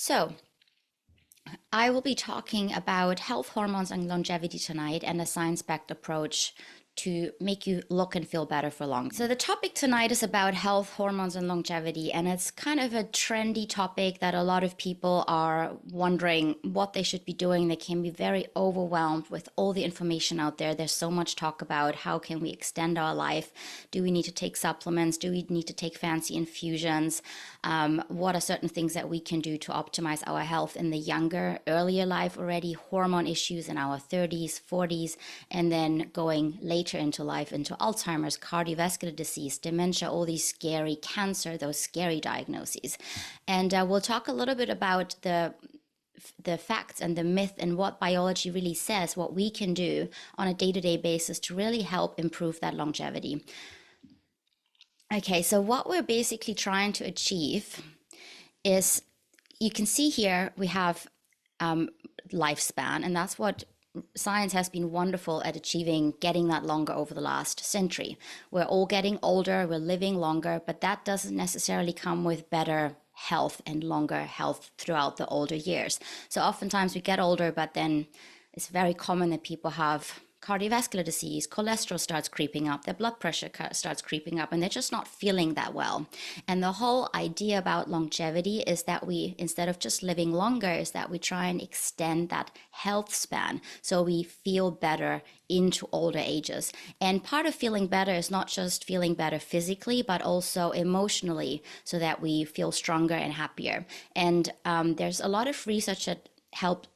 So, I will be talking about health hormones and longevity tonight and a science-backed approach to make you look and feel better for long. So the topic tonight is about health, hormones, and longevity, and it's kind of a trendy topic that a lot of people are wondering what they should be doing. They can be very overwhelmed with all the information out there. There's so much talk about how can we extend our life? Do we need to take supplements? Do we need to take fancy infusions? What are certain things that we can do to optimize our health in the younger, earlier life already? Hormone issues in our 30s, 40s, and then going later into life into Alzheimer's, cardiovascular disease, dementia, all these scary cancer, those scary diagnoses. And we'll talk a little bit about the facts and the myth and what biology really says, what we can do on a day-to-day basis to really help improve that longevity. Okay, so what we're basically trying to achieve is, you can see here we have lifespan, and that's what science has been wonderful at achieving, getting that longer over the last century. We're all getting older, we're living longer, but that doesn't necessarily come with better health and longer health throughout the older years. So oftentimes we get older, but then it's very common that people have cardiovascular disease, cholesterol starts creeping up, their blood pressure starts creeping up, and they're just not feeling that well. And the whole idea about longevity is that we, instead of just living longer, is that we try and extend that health span so we feel better into older ages. And part of feeling better is not just feeling better physically, but also emotionally, so that we feel stronger and happier. And there's a lot of research that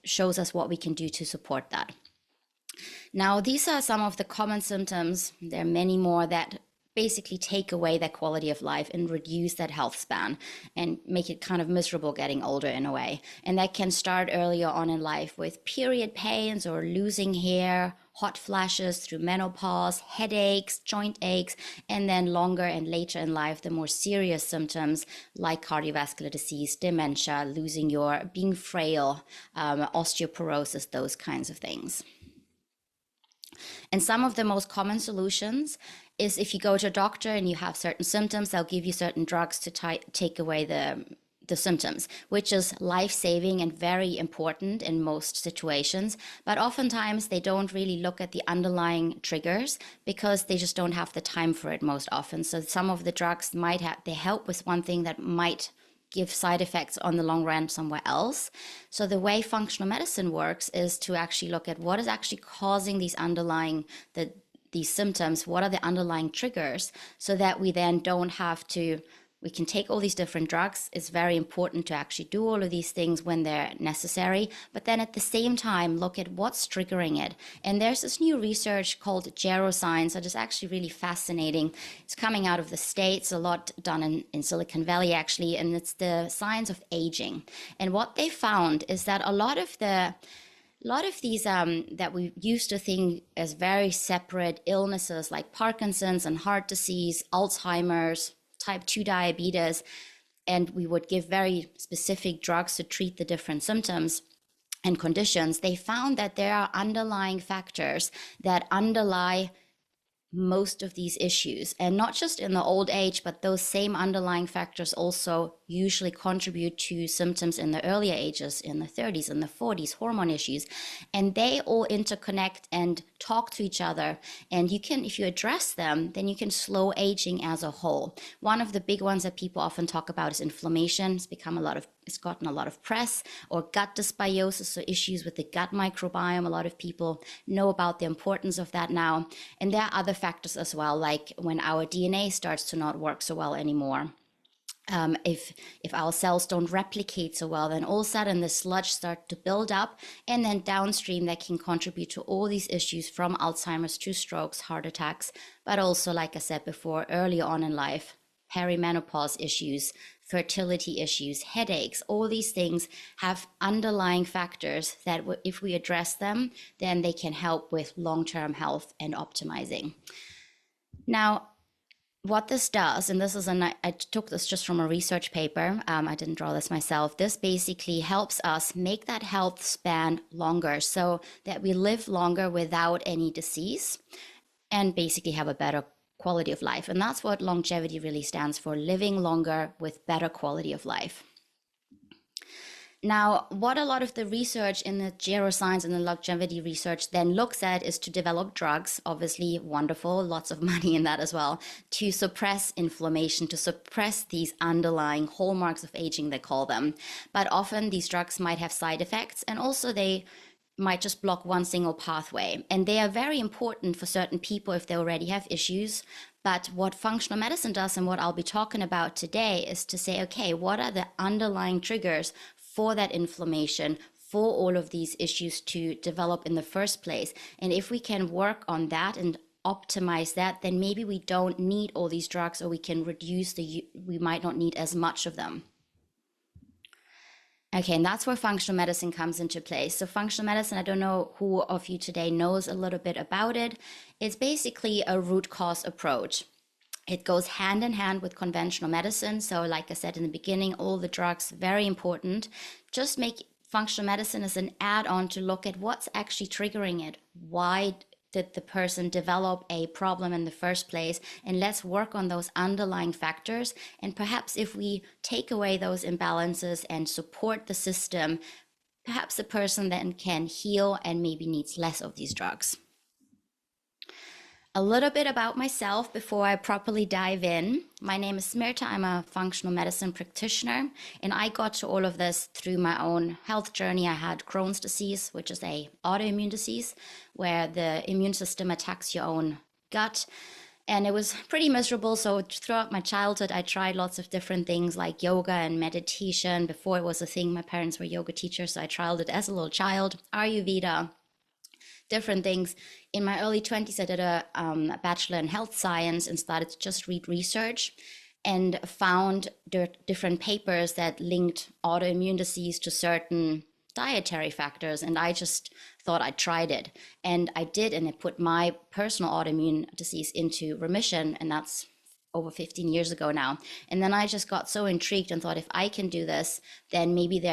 shows us what we can do to support that. Now, these are some of the common symptoms. There are many more that basically take away that quality of life and reduce that health span and make it kind of miserable getting older in a way. And that can start earlier on in life with period pains or losing hair, hot flashes through menopause, headaches, joint aches, and then longer and later in life, the more serious symptoms like cardiovascular disease, dementia, being frail, osteoporosis, those kinds of things. And some of the most common solutions is, if you go to a doctor and you have certain symptoms, they'll give you certain drugs to take away the symptoms, which is life-saving and very important in most situations. But oftentimes they don't really look at the underlying triggers because they just don't have the time for it most often. So some of the drugs they help with one thing that might give side effects on the long run somewhere else. So the way functional medicine works is to actually look at what is actually causing these symptoms, what are the underlying triggers, so that we then don't have to, we can take all these different drugs. It's very important to actually do all of these things when they're necessary, but then at the same time, look at what's triggering it. And there's this new research called geroscience that is actually really fascinating. It's coming out of the States, a lot done in Silicon Valley actually, and it's the science of aging. And what they found is that a lot of these that we used to think as very separate illnesses like Parkinson's and heart disease, Alzheimer's, type 2 diabetes, and we would give very specific drugs to treat the different symptoms and conditions, they found that there are underlying factors that underlie most of these issues, and not just in the old age, but those same underlying factors also usually contribute to symptoms in the earlier ages, in the 30s and the 40s, hormone issues, and they all interconnect and talk to each other. And you can, if you address them, then you can slow aging as a whole. One of the big ones that people often talk about is inflammation. It's gotten a lot of press, or gut dysbiosis, so issues with the gut microbiome. A lot of people know about the importance of that now. And there are other factors as well, like when our DNA starts to not work so well anymore. If our cells don't replicate so well, then all of a sudden the sludge starts to build up, and then downstream that can contribute to all these issues, from Alzheimer's to strokes, heart attacks, but also, like I said before, earlier on in life, perimenopause issues, fertility issues, headaches. All these things have underlying factors that if we address them, then they can help with long-term health and optimizing. Now, what this does, and I took this just from a research paper, I didn't draw this myself, this basically helps us make that health span longer so that we live longer without any disease and basically have a better quality of life. And that's what longevity really stands for: living longer with better quality of life. Now, what a lot of the research in the geroscience and the longevity research then looks at is to develop drugs, obviously wonderful, lots of money in that as well, to suppress inflammation, to suppress these underlying hallmarks of aging, they call them. But often these drugs might have side effects, and also they might just block one single pathway. And they are very important for certain people if they already have issues. But what functional medicine does, and what I'll be talking about today, is to say, okay, what are the underlying triggers for that inflammation, for all of these issues to develop in the first place? And if we can work on that and optimize that, then maybe we don't need all these drugs, or we can reduce we might not need as much of them. Okay, and that's where functional medicine comes into play. So functional medicine, I don't know who of you today knows a little bit about it. It's basically a root cause approach. It goes hand in hand with conventional medicine. So like I said in the beginning, all the drugs, very important. Just make functional medicine as an add-on to look at what's actually triggering it. Why did the person develop a problem in the first place? And let's work on those underlying factors. And perhaps if we take away those imbalances and support the system, perhaps the person then can heal and maybe needs less of these drugs. A little bit about myself before I properly dive in. My name is Smirta. I'm a functional medicine practitioner, and I got to all of this through my own health journey. I had Crohn's disease, which is a autoimmune disease where the immune system attacks your own gut. And it was pretty miserable. So throughout my childhood, I tried lots of different things like yoga and meditation. Before it was a thing, my parents were yoga teachers, so I tried it as a little child. Ayurveda, different things. In my early 20s, I did a bachelor in health science and started to just read research and found different papers that linked autoimmune disease to certain dietary factors. And I just thought I tried it. And I did, and it put my personal autoimmune disease into remission. And that's over 15 years ago now. And then I just got so intrigued and thought, if I can do this, then maybe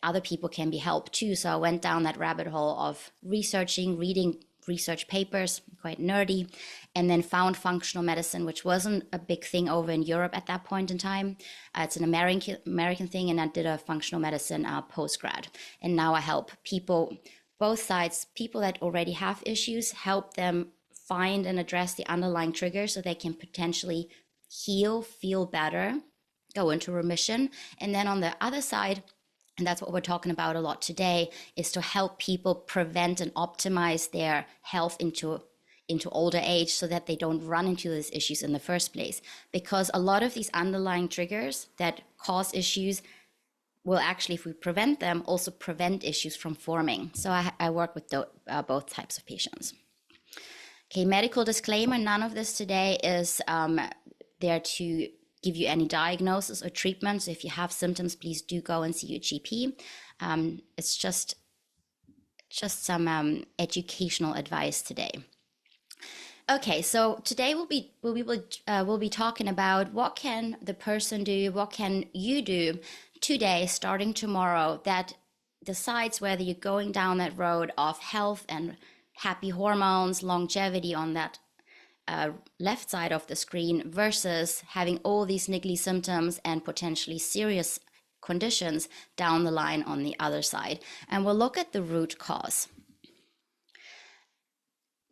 other people can be helped too. So I went down that rabbit hole of researching, reading research papers, quite nerdy, and then found functional medicine, which wasn't a big thing over in Europe at that point in time. It's an American thing, and I did a functional medicine postgrad. And now I help people, both sides, people that already have issues, help them find and address the underlying triggers so they can potentially heal, feel better, go into remission. And then on the other side, and that's what we're talking about a lot today, is to help people prevent and optimize their health into older age so that they don't run into these issues in the first place. Because a lot of these underlying triggers that cause issues will actually, if we prevent them, also prevent issues from forming. So I work with both types of patients. Okay, medical disclaimer, none of this today is there to give you any diagnosis or treatment. So if you have symptoms, please do go and see your GP. It's just some educational advice today. Okay, so today we'll be talking about what can the person do, what can you do today, starting tomorrow, that decides whether you're going down that road of health and happy hormones, longevity on that left side of the screen versus having all these niggly symptoms and potentially serious conditions down the line on the other side. And we'll look at the root cause.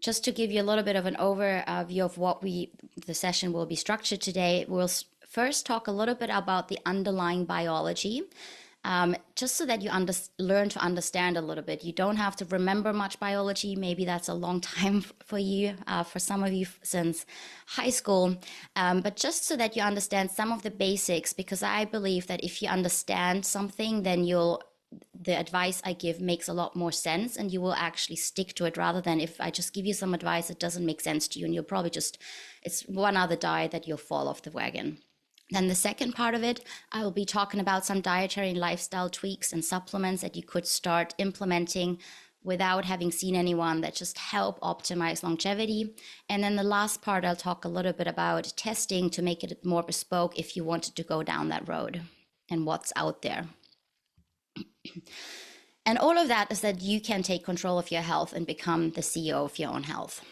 Just to give you a little bit of an overview of what the session will be structured today, we'll first talk a little bit about the underlying biology. Just so that you learn to understand a little bit. You don't have to remember much biology. Maybe that's a long time for you, for some of you since high school. But just so that you understand some of the basics, because I believe that if you understand something, then the advice I give makes a lot more sense and you will actually stick to it, rather than if I just give you some advice, it doesn't make sense to you and you'll probably it's one other die that you'll fall off the wagon. Then the second part of it, I will be talking about some dietary and lifestyle tweaks and supplements that you could start implementing without having seen anyone, that just help optimize longevity. And then the last part, I'll talk a little bit about testing to make it more bespoke if you wanted to go down that road and what's out there. And all of that is that you can take control of your health and become the CEO of your own health.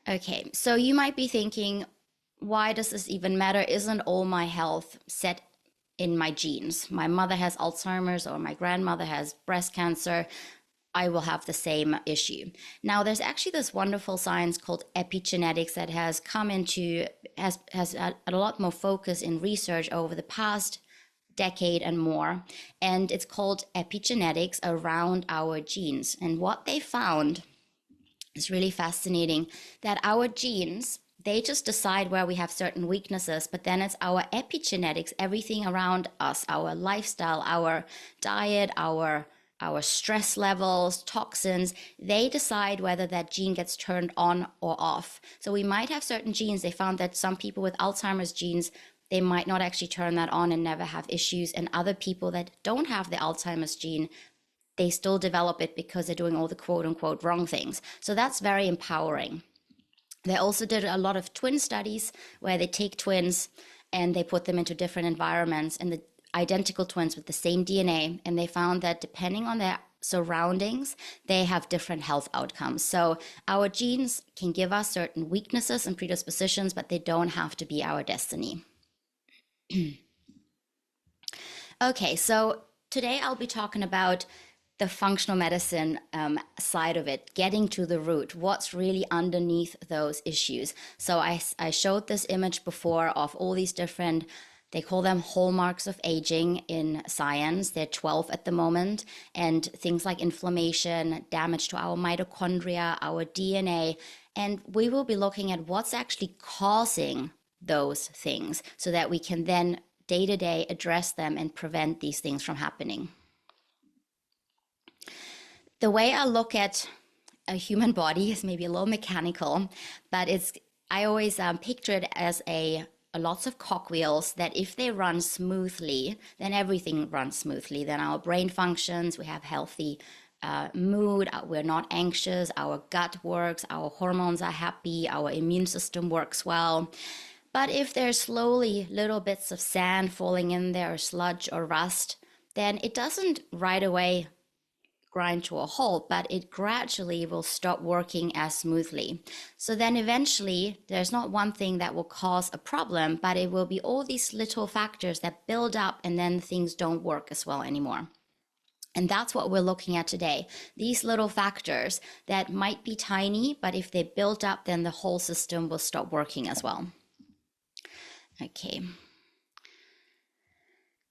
Okay, so you might be thinking, why does this even matter? Isn't all my health set in my genes. My mother has Alzheimer's or my grandmother has breast cancer. I will have the same issue. Now, there's actually this wonderful science called epigenetics that has come into, has had a lot more focus in research over the past decade and more. And it's called epigenetics around our genes. And what they found is really fascinating, that our genes, they just decide where we have certain weaknesses, but then it's our epigenetics, everything around us, our lifestyle, our diet, our stress levels, toxins, they decide whether that gene gets turned on or off. So we might have certain genes. They found that some people with Alzheimer's genes, they might not actually turn that on and never have issues. And other people that don't have the Alzheimer's gene, they still develop it because they're doing all the quote unquote wrong things. So that's very empowering. They also did a lot of twin studies where they take twins and they put them into different environments, and the identical twins with the same DNA, and they found that depending on their surroundings, they have different health outcomes. So our genes can give us certain weaknesses and predispositions, but they don't have to be our destiny. Okay, so today I'll be talking about the functional medicine side of it, getting to the root, what's really underneath those issues. So I showed this image before of all these different, they call them hallmarks of aging in science. They're 12 at the moment. And things like inflammation, damage to our mitochondria, our DNA. And we will be looking at what's actually causing those things so that we can then day to day address them and prevent these things from happening. The way I look at a human body is maybe a little mechanical, but I always picture it as lots of cogwheels that if they run smoothly, then everything runs smoothly. Then our brain functions, we have healthy mood, we're not anxious, our gut works, our hormones are happy, our immune system works well. But if there's slowly little bits of sand falling in there, or sludge or rust, then it doesn't right away grind to a halt, but it gradually will stop working as smoothly. So then eventually there's not one thing that will cause a problem, but it will be all these little factors that build up, and then things don't work as well anymore. And that's what we're looking at today. These little factors that might be tiny, but if they build up, then the whole system will stop working as well. Okay.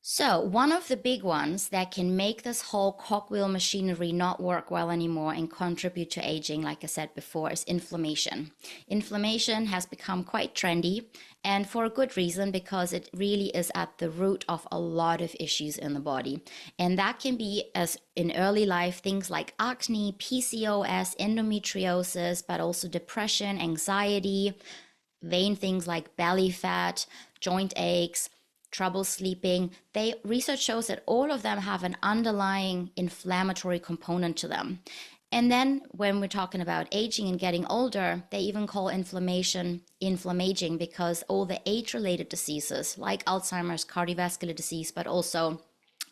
So one of the big ones that can make this whole cogwheel machinery not work well anymore and contribute to aging, like I said before, is inflammation. Inflammation has become quite trendy, and for a good reason, because it really is at the root of a lot of issues in the body. And that can be, as in early life, things like acne, PCOS, endometriosis, but also depression, anxiety, vain things like belly fat, joint aches, trouble sleeping. Research shows that all of them have an underlying inflammatory component to them. And then when we're talking about aging and getting older, they even call inflammation inflammaging, because all the age-related diseases like Alzheimer's, cardiovascular disease, but also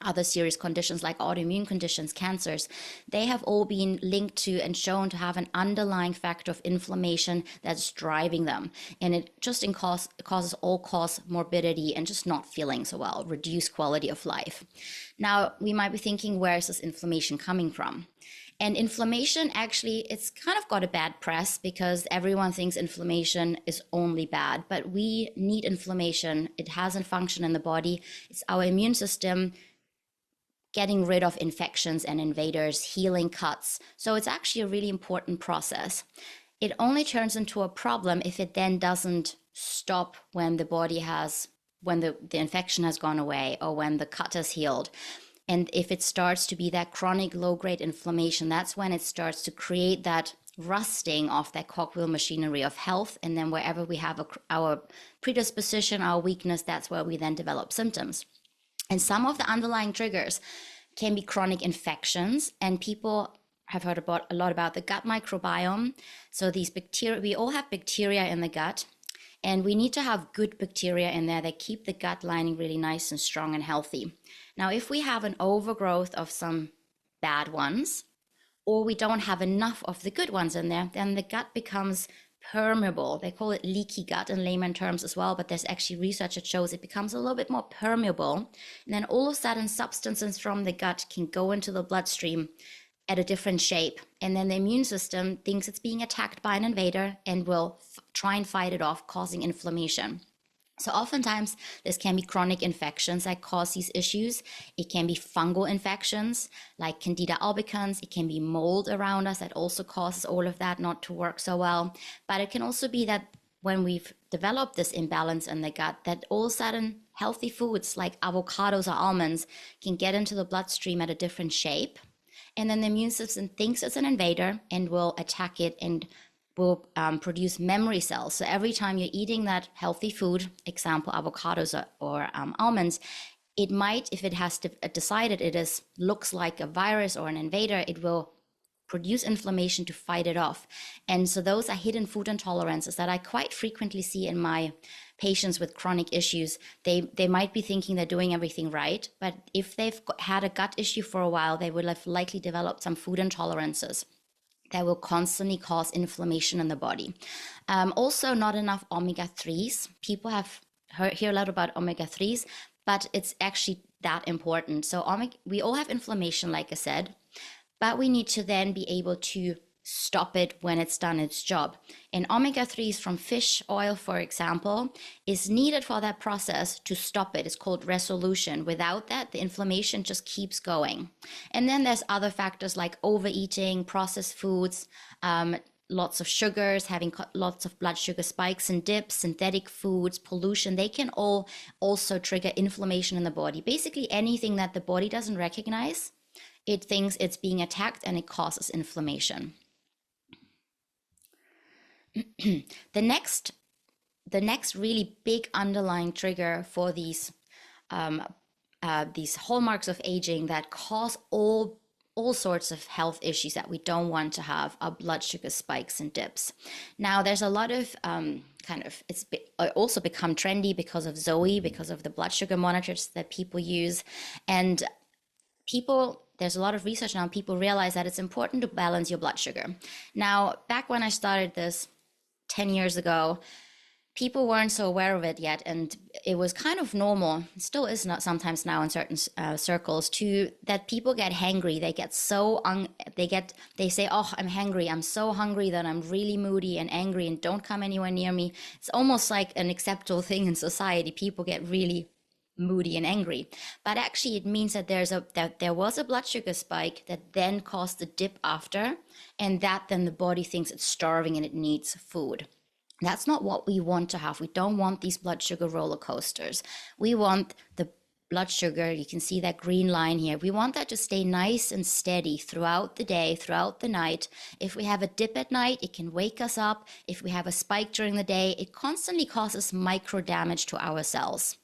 other serious conditions like autoimmune conditions, cancers, they have all been linked to and shown to have an underlying factor of inflammation that's driving them. And it just causes all-cause morbidity and just not feeling so well, reduced quality of life. Now, we might be thinking, where is this inflammation coming from? And inflammation, actually, it's kind of got a bad press because everyone thinks inflammation is only bad, but we need inflammation. It has a function in the body. It's our immune system getting rid of infections and invaders, healing cuts. So it's actually a really important process. It only turns into a problem if it then doesn't stop when the body when the infection has gone away or when the cut has healed. And if it starts to be that chronic low-grade inflammation, that's when it starts to create that rusting of that cogwheel machinery of health. And then wherever we have our predisposition, our weakness, that's where we then develop symptoms. And some of the underlying triggers can be chronic infections, and people have heard a lot about the gut microbiome. So these bacteria, we all have bacteria in the gut, and we need to have good bacteria in there that keep the gut lining really nice and strong and healthy. Now, if we have an overgrowth of some bad ones, or we don't have enough of the good ones in there, then the gut becomes permeable. They call it leaky gut in layman terms as well, but there's actually research that shows it becomes a little bit more permeable. And then all of a sudden, substances from the gut can go into the bloodstream at a different shape. And then the immune system thinks it's being attacked by an invader and will try and fight it off, causing inflammation. So oftentimes this can be chronic infections that cause these issues. It can be fungal infections like Candida albicans. It can be mold around us that also causes all of that not to work so well. But it can also be that when we've developed this imbalance in the gut, that all of a sudden healthy foods like avocados or almonds can get into the bloodstream at a different shape. And then the immune system thinks it's an invader and will attack it and will produce memory cells. So every time you're eating that healthy food, example, avocados or almonds, it might, if it has decided it is looks like a virus or an invader, it will produce inflammation to fight it off. And so those are hidden food intolerances that I quite frequently see in my patients with chronic issues. They might be thinking they're doing everything right, but if they've had a gut issue for a while, they will have likely developed some food intolerances that will constantly cause inflammation in the body. Also, not enough omega-3s. People hear a lot about omega-3s, but it's actually that important. So we all have inflammation, like I said, but we need to then be able to stop it when it's done its job. And omega-3s from fish oil, for example, is needed for that process to stop it. It's called resolution. Without that, the inflammation just keeps going. And then there's other factors like overeating, processed foods, lots of sugars, having lots of blood sugar spikes and dips, synthetic foods, pollution. They can all also trigger inflammation in the body. Basically anything that the body doesn't recognize, it thinks it's being attacked and it causes inflammation. The next really big underlying trigger for these hallmarks of aging that cause all sorts of health issues that we don't want to have are blood sugar spikes and dips. Now, there's a lot of it's also become trendy because of Zoe, because of the blood sugar monitors that people use, and there's a lot of research now. People realize that it's important to balance your blood sugar. Now, back when I started this 10 years ago, people weren't so aware of it yet, and it was kind of normal, it still is not sometimes now in certain circles, that people get hangry. They get they say, oh, I'm hangry, I'm so hungry that I'm really moody and angry and don't come anywhere near me. It's almost like an acceptable thing in society. People get really moody and angry, but actually it means that there was a blood sugar spike that then caused the dip after, and that then the body thinks it's starving and it needs food. That's not what we want to have. We don't want these blood sugar roller coasters. We want the blood sugar, you can see that green line here, we want that to stay nice and steady throughout the day, throughout the night. If we have a dip at night, it can wake us up. If we have a spike during the day, it constantly causes micro damage to our cells.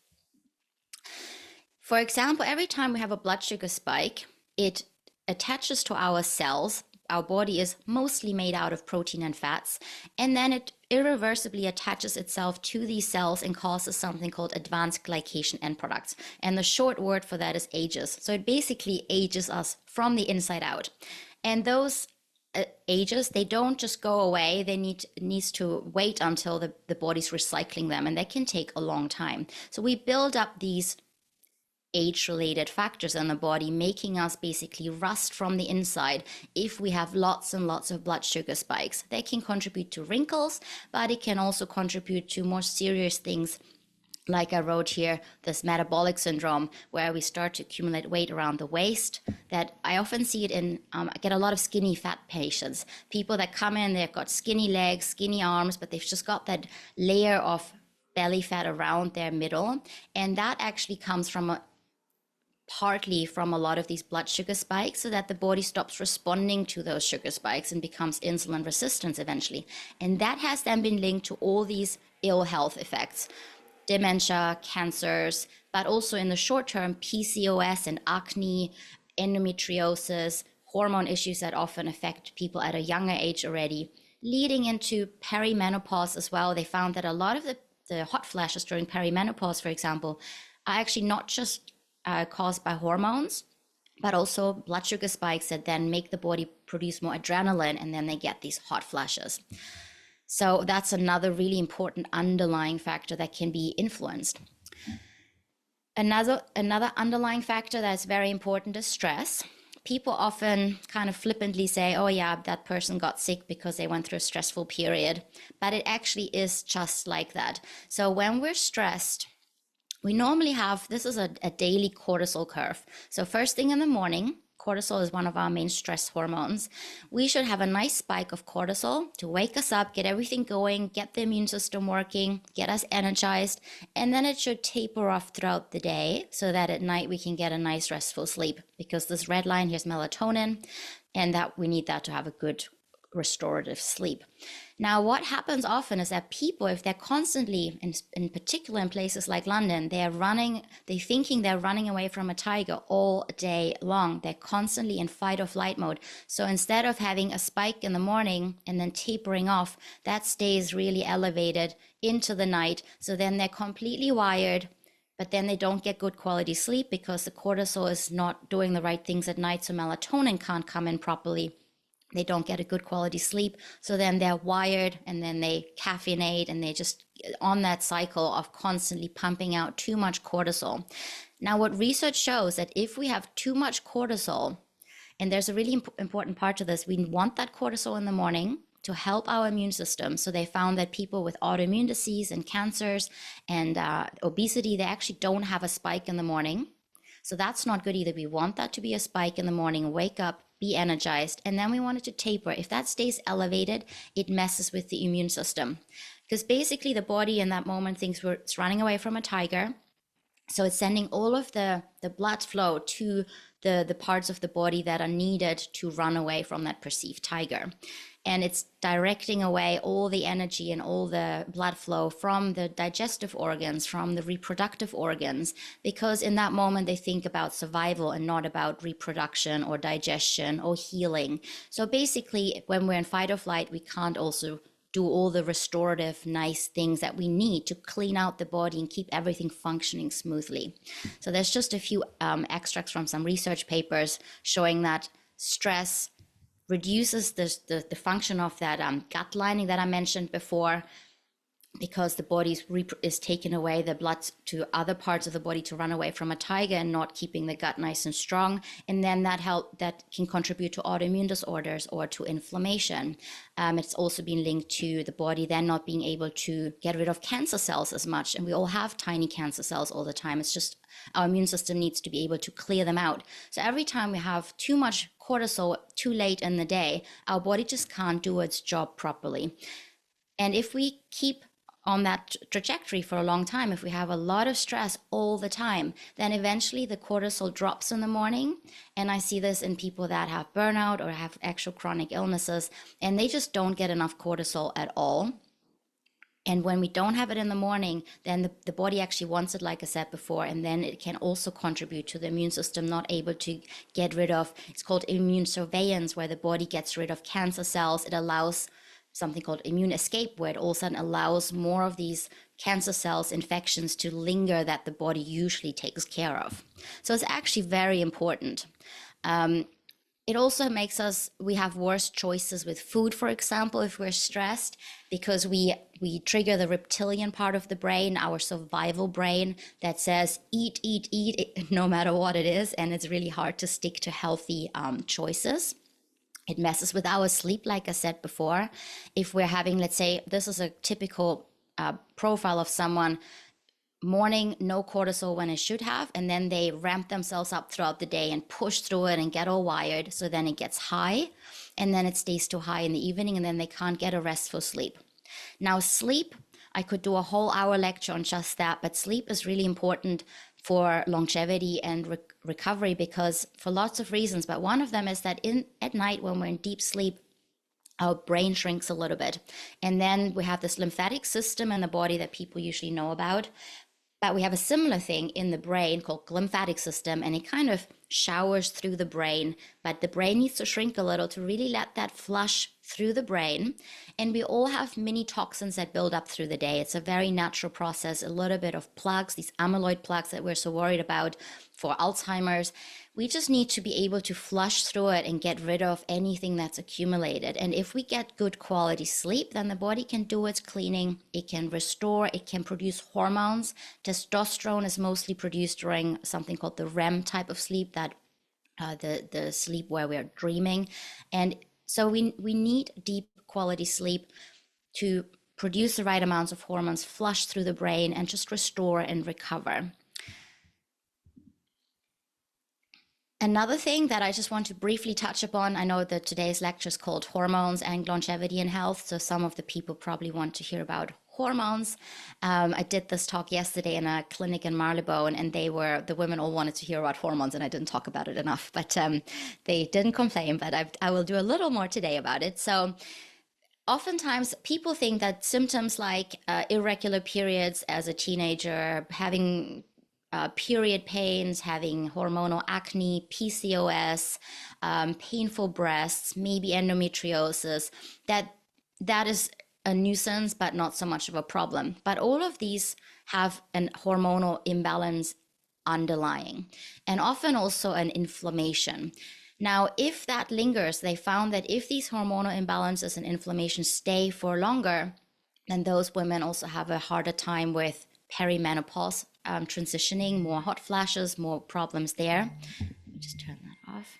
For example, every time we have a blood sugar spike, it attaches to our cells. Our body is mostly made out of protein and fats, and then it irreversibly attaches itself to these cells and causes something called advanced glycation end products. And the short word for that is ages. So it basically ages us from the inside out. And those ages, they don't just go away. They needs to wait until the body's recycling them, and that can take a long time. So we build up these age-related factors in the body, making us basically rust from the inside if we have lots and lots of blood sugar spikes. They can contribute to wrinkles, but it can also contribute to more serious things, like I wrote here, this metabolic syndrome, where we start to accumulate weight around the waist. That I often see it in, I get a lot of skinny fat patients, people that come in, they've got skinny legs, skinny arms, but they've just got that layer of belly fat around their middle, and that actually comes from partly from a lot of these blood sugar spikes, so that the body stops responding to those sugar spikes and becomes insulin resistant eventually. And that has then been linked to all these ill health effects, dementia, cancers, but also in the short term, PCOS and acne, endometriosis, hormone issues that often affect people at a younger age already, leading into perimenopause as well. They found that a lot of the hot flashes during perimenopause, for example, are actually not just caused by hormones, but also blood sugar spikes that then make the body produce more adrenaline, and then they get these hot flashes. So that's another really important underlying factor that can be influenced. Another underlying factor that's very important is stress. People often kind of flippantly say, oh yeah, that person got sick because they went through a stressful period. But it actually is just like that. So when we're stressed, we normally have, this is a daily cortisol curve. So first thing in the morning, cortisol is one of our main stress hormones. We should have a nice spike of cortisol to wake us up, get everything going, get the immune system working, get us energized, and then it should taper off throughout the day so that at night we can get a nice restful sleep, because this red line here is melatonin, and that we need that to have a good restorative sleep. Now, what happens often is that people, if they're constantly, in particular in places like London, they're thinking they're running away from a tiger all day long. They're constantly in fight or flight mode. So instead of having a spike in the morning and then tapering off, that stays really elevated into the night. So then they're completely wired, but then they don't get good quality sleep because the cortisol is not doing the right things at night. So melatonin can't come in properly. They don't get a good quality sleep. So then they're wired, and then they caffeinate, and they just on that cycle of constantly pumping out too much cortisol. Now, what research shows that if we have too much cortisol, and there's a really important part to this, we want that cortisol in the morning to help our immune system. So they found that people with autoimmune disease and cancers and obesity, they actually don't have a spike in the morning. So that's not good either. We want that to be a spike in the morning, wake up, be energized, and then we want it to taper. If that stays elevated, it messes with the immune system. Because basically the body in that moment thinks it's running away from a tiger. So it's sending all of the blood flow to the parts of the body that are needed to run away from that perceived tiger. And it's directing away all the energy and all the blood flow from the digestive organs, from the reproductive organs, because in that moment they think about survival and not about reproduction or digestion or healing. So basically, when we're in fight or flight, we can't also do all the restorative, nice things that we need to clean out the body and keep everything functioning smoothly. So there's just a few extracts from some research papers showing that stress reduces the function of that gut lining that I mentioned before, because the body is taking away the blood to other parts of the body to run away from a tiger and not keeping the gut nice and strong. And then that can contribute to autoimmune disorders or to inflammation. It's also been linked to the body then not being able to get rid of cancer cells as much. And we all have tiny cancer cells all the time. It's just our immune system needs to be able to clear them out. So every time we have too much cortisol too late in the day, our body just can't do its job properly. And if we keep on that trajectory for a long time, if we have a lot of stress all the time, then eventually the cortisol drops in the morning. And I see this in people that have burnout or have actual chronic illnesses, and they just don't get enough cortisol at all. And when we don't have it in the morning, then the body actually wants it, like I said before, and then it can also contribute to the immune system not able to get rid of, it's called immune surveillance, where the body gets rid of cancer cells. It allows something called immune escape, where it all of a sudden allows more of these cancer cells, infections to linger that the body usually takes care of. So it's actually very important. It also makes we have worse choices with food, for example, if we're stressed, because we trigger the reptilian part of the brain, our survival brain, that says eat, eat, eat, no matter what it is. And it's really hard to stick to healthy choices. It messes with our sleep, like I said before. If we're having, let's say, this is a typical profile of someone, morning, no cortisol when it should have, and then they ramp themselves up throughout the day and push through it and get all wired. So then it gets high, and then it stays too high in the evening, and then they can't get a restful sleep. Now, sleep, I could do a whole hour lecture on just that, but sleep is really important for longevity and recovery, because for lots of reasons, but one of them is that at night when we're in deep sleep, our brain shrinks a little bit. And then we have this lymphatic system in the body that people usually know about. But we have a similar thing in the brain called lymphatic system, and it kind of showers through the brain, but the brain needs to shrink a little to really let that flush through the brain. And we all have mini toxins that build up through the day. It's a very natural process, a little bit of plaques, these amyloid plaques that we're so worried about for Alzheimer's. We just need to be able to flush through it and get rid of anything that's accumulated. And if we get good quality sleep, then the body can do its cleaning, it can restore, it can produce hormones. Testosterone is mostly produced during something called the REM type of sleep, that the sleep where we're dreaming. And so we need deep quality sleep to produce the right amounts of hormones, flush through the brain, and just restore and recover. Another thing that I just want to briefly touch upon, I know that today's lecture is called Hormones and Longevity in Health, so some of the people probably want to hear about hormones. I did this talk yesterday in a clinic in Marylebone, and the women all wanted to hear about hormones, and I didn't talk about it enough, but they didn't complain, but I will do a little more today about it. So oftentimes people think that symptoms like irregular periods as a teenager, having period pains, having hormonal acne, PCOS, painful breasts, maybe endometriosis, that is a nuisance, but not so much of a problem. But all of these have an hormonal imbalance underlying, and often also an inflammation. Now, if that lingers, they found that if these hormonal imbalances and inflammation stay for longer, then those women also have a harder time with perimenopause, transitioning, more hot flashes, more problems there. Just turn that off.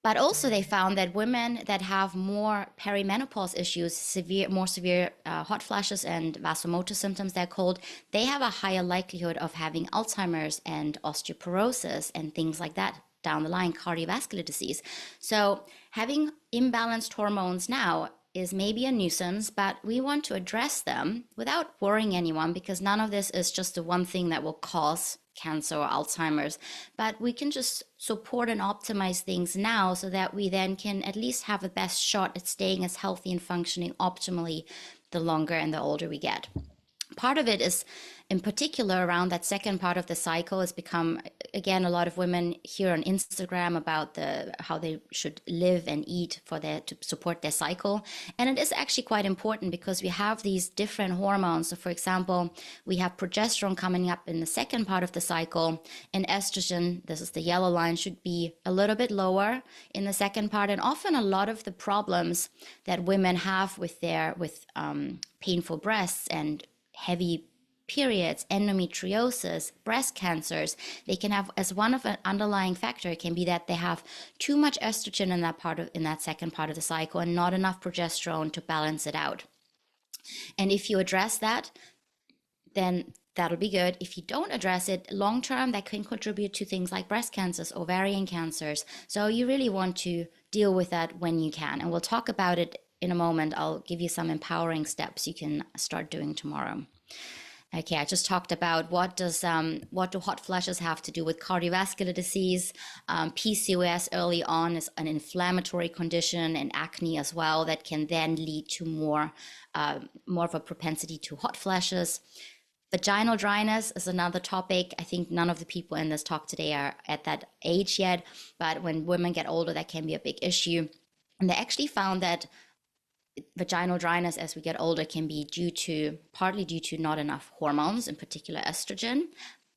But also they found that women that have more perimenopause issues, more severe hot flashes and vasomotor symptoms, they're called, they have a higher likelihood of having Alzheimer's and osteoporosis and things like that down the line, cardiovascular disease. So having imbalanced hormones now is maybe a nuisance, but we want to address them without worrying anyone, because none of this is just the one thing that will cause cancer or Alzheimer's, but we can just support and optimize things now so that we then can at least have the best shot at staying as healthy and functioning optimally the longer and the older we get. Part of it is in particular around that second part of the cycle has become, again, a lot of women hear on Instagram about how they should live and eat to support their cycle. And it is actually quite important because we have these different hormones. So for example, we have progesterone coming up in the second part of the cycle, and estrogen, this is the yellow line, should be a little bit lower in the second part. And often a lot of the problems that women have with painful breasts and heavy periods, endometriosis, breast cancers, they can have, as one of an underlying factor, it can be that they have too much estrogen in that second part of the cycle and not enough progesterone to balance it out. And if you address that, then that'll be good. If you don't address it long term, that can contribute to things like breast cancers, ovarian cancers. So you really want to deal with that when you can. And we'll talk about it in a moment. I'll give you some empowering steps you can start doing tomorrow. Okay, I just talked about what do hot flashes have to do with cardiovascular disease. PCOS early on is an inflammatory condition, and acne as well, that can then lead to more of a propensity to hot flashes. Vaginal dryness is another topic. I think none of the people in this talk today are at that age yet, but when women get older, that can be a big issue. And they actually found that vaginal dryness as we get older can be partly due to not enough hormones, in particular estrogen,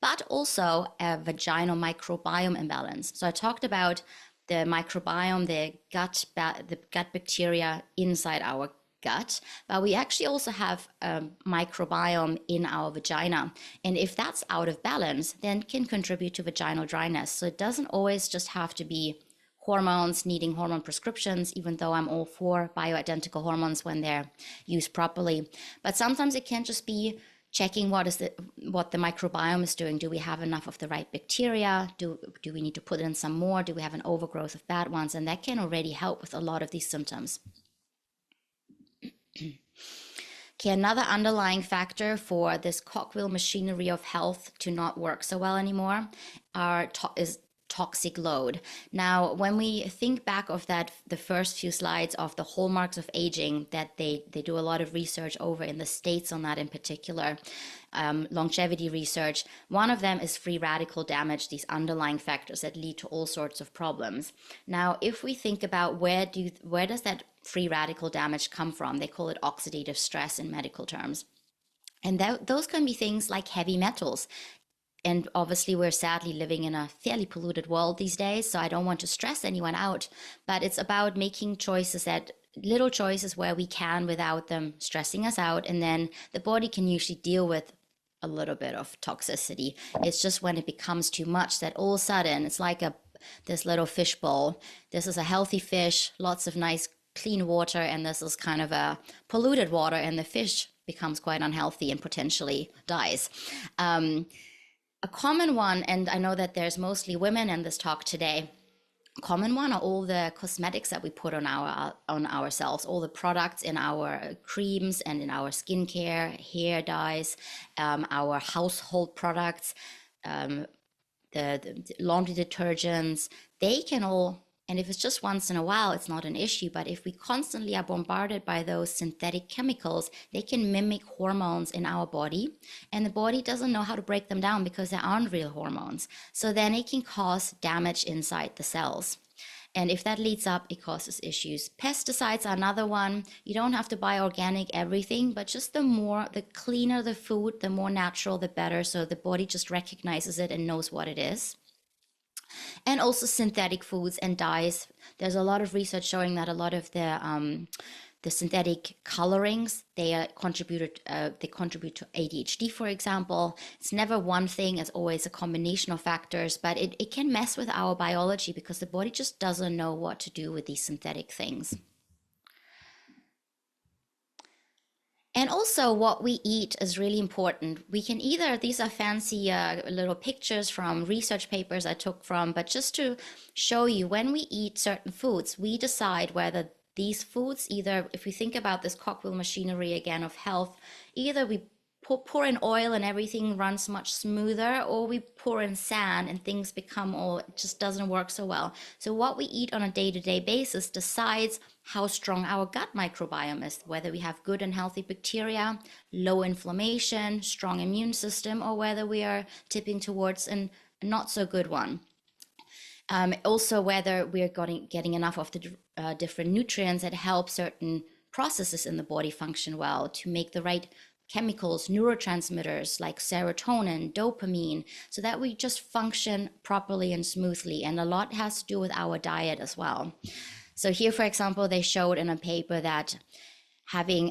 but also a vaginal microbiome imbalance. So I talked about the microbiome, the gut bacteria inside our gut, but we actually also have a microbiome in our vagina. And if that's out of balance, then can contribute to vaginal dryness. So it doesn't always just have to be hormones, needing hormone prescriptions, even though I'm all for bioidentical hormones when they're used properly. But sometimes it can just be checking what the microbiome is doing. Do we have enough of the right bacteria? Do we need to put in some more? Do we have an overgrowth of bad ones? And that can already help with a lot of these symptoms. Okay, another underlying factor for this cogwheel machinery of health to not work so well anymore is toxic load. Now, when we think back of the first few slides of the hallmarks of aging, that they do a lot of research over in the States on that in particular, longevity research, one of them is free radical damage, these underlying factors that lead to all sorts of problems. Now, if we think about where does that free radical damage come from, they call it oxidative stress in medical terms. And those can be things like heavy metals. And obviously, we're sadly living in a fairly polluted world these days. So I don't want to stress anyone out, but it's about making choices that little choices where we can without them stressing us out. And then the body can usually deal with a little bit of toxicity. It's just when it becomes too much that all of a sudden it's like this little fish bowl. This is a healthy fish, lots of nice clean water, and this is kind of a polluted water, and the fish becomes quite unhealthy and potentially dies. A common one, and I know that there's mostly women in this talk today, common one are all the cosmetics that we put on ourselves, all the products in our creams and in our skincare, hair dyes, our household products, the laundry detergents. They can all, and if it's just once in a while, it's not an issue. But if we constantly are bombarded by those synthetic chemicals, they can mimic hormones in our body. And the body doesn't know how to break them down because they aren't real hormones. So then it can cause damage inside the cells. And if that leads up, it causes issues. Pesticides are another one. You don't have to buy organic everything, but just the cleaner the food, the more natural, the better. So the body just recognizes it and knows what it is. And also synthetic foods and dyes. There's a lot of research showing that a lot of the synthetic colorings, they contribute to ADHD, for example. It's never one thing, it's always a combination of factors, but it can mess with our biology because the body just doesn't know what to do with these synthetic things. And also what we eat is really important. We can either, these are fancy little pictures from research papers I took from, but just to show you, when we eat certain foods, we decide whether these foods, either, if we think about this cogwheel machinery again of health, either we pour in oil and everything runs much smoother, or we pour in sand and things become all, it just doesn't work so well. So what we eat on a day-to-day basis decides how strong our gut microbiome is, whether we have good and healthy bacteria, low inflammation, strong immune system, or whether we are tipping towards a not so good one. Also, whether we're getting enough of the different nutrients that help certain processes in the body function well, to make the right chemicals, neurotransmitters like serotonin, dopamine, so that we just function properly and smoothly. And a lot has to do with our diet as well. So here, for example, they showed in a paper that having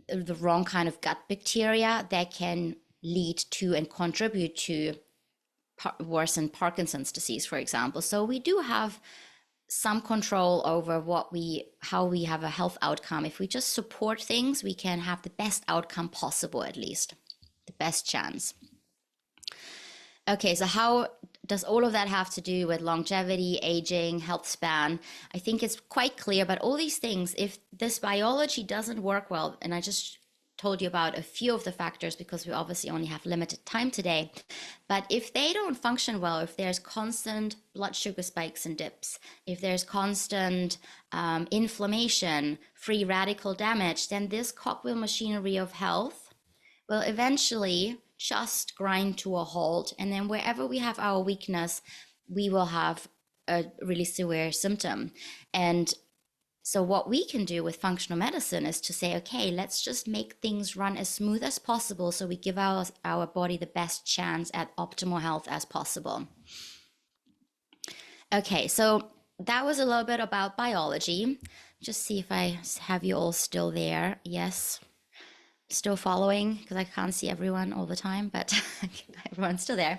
the wrong kind of gut bacteria, that can lead to and contribute to worsen Parkinson's disease, for example. So we do have some control over how we have a health outcome. If we just support things, we can have the best outcome possible, at least the best chance. Okay, so how does all of that have to do with longevity, aging, health span? I think it's quite clear, but all these things, if this biology doesn't work well, and I just told you about a few of the factors because we obviously only have limited time today, but if they don't function well, if there's constant blood sugar spikes and dips, if there's constant inflammation, free radical damage, then this cogwheel machinery of health will eventually just grind to a halt. And then wherever we have our weakness, we will have a really severe symptom. And so what we can do with functional medicine is to say, okay, let's just make things run as smooth as possible so we give our body the best chance at optimal health as possible. Okay, so that was a little bit about biology. Just see if I have you all still there. Yes. Still following, because I can't see everyone all the time, but everyone's still there.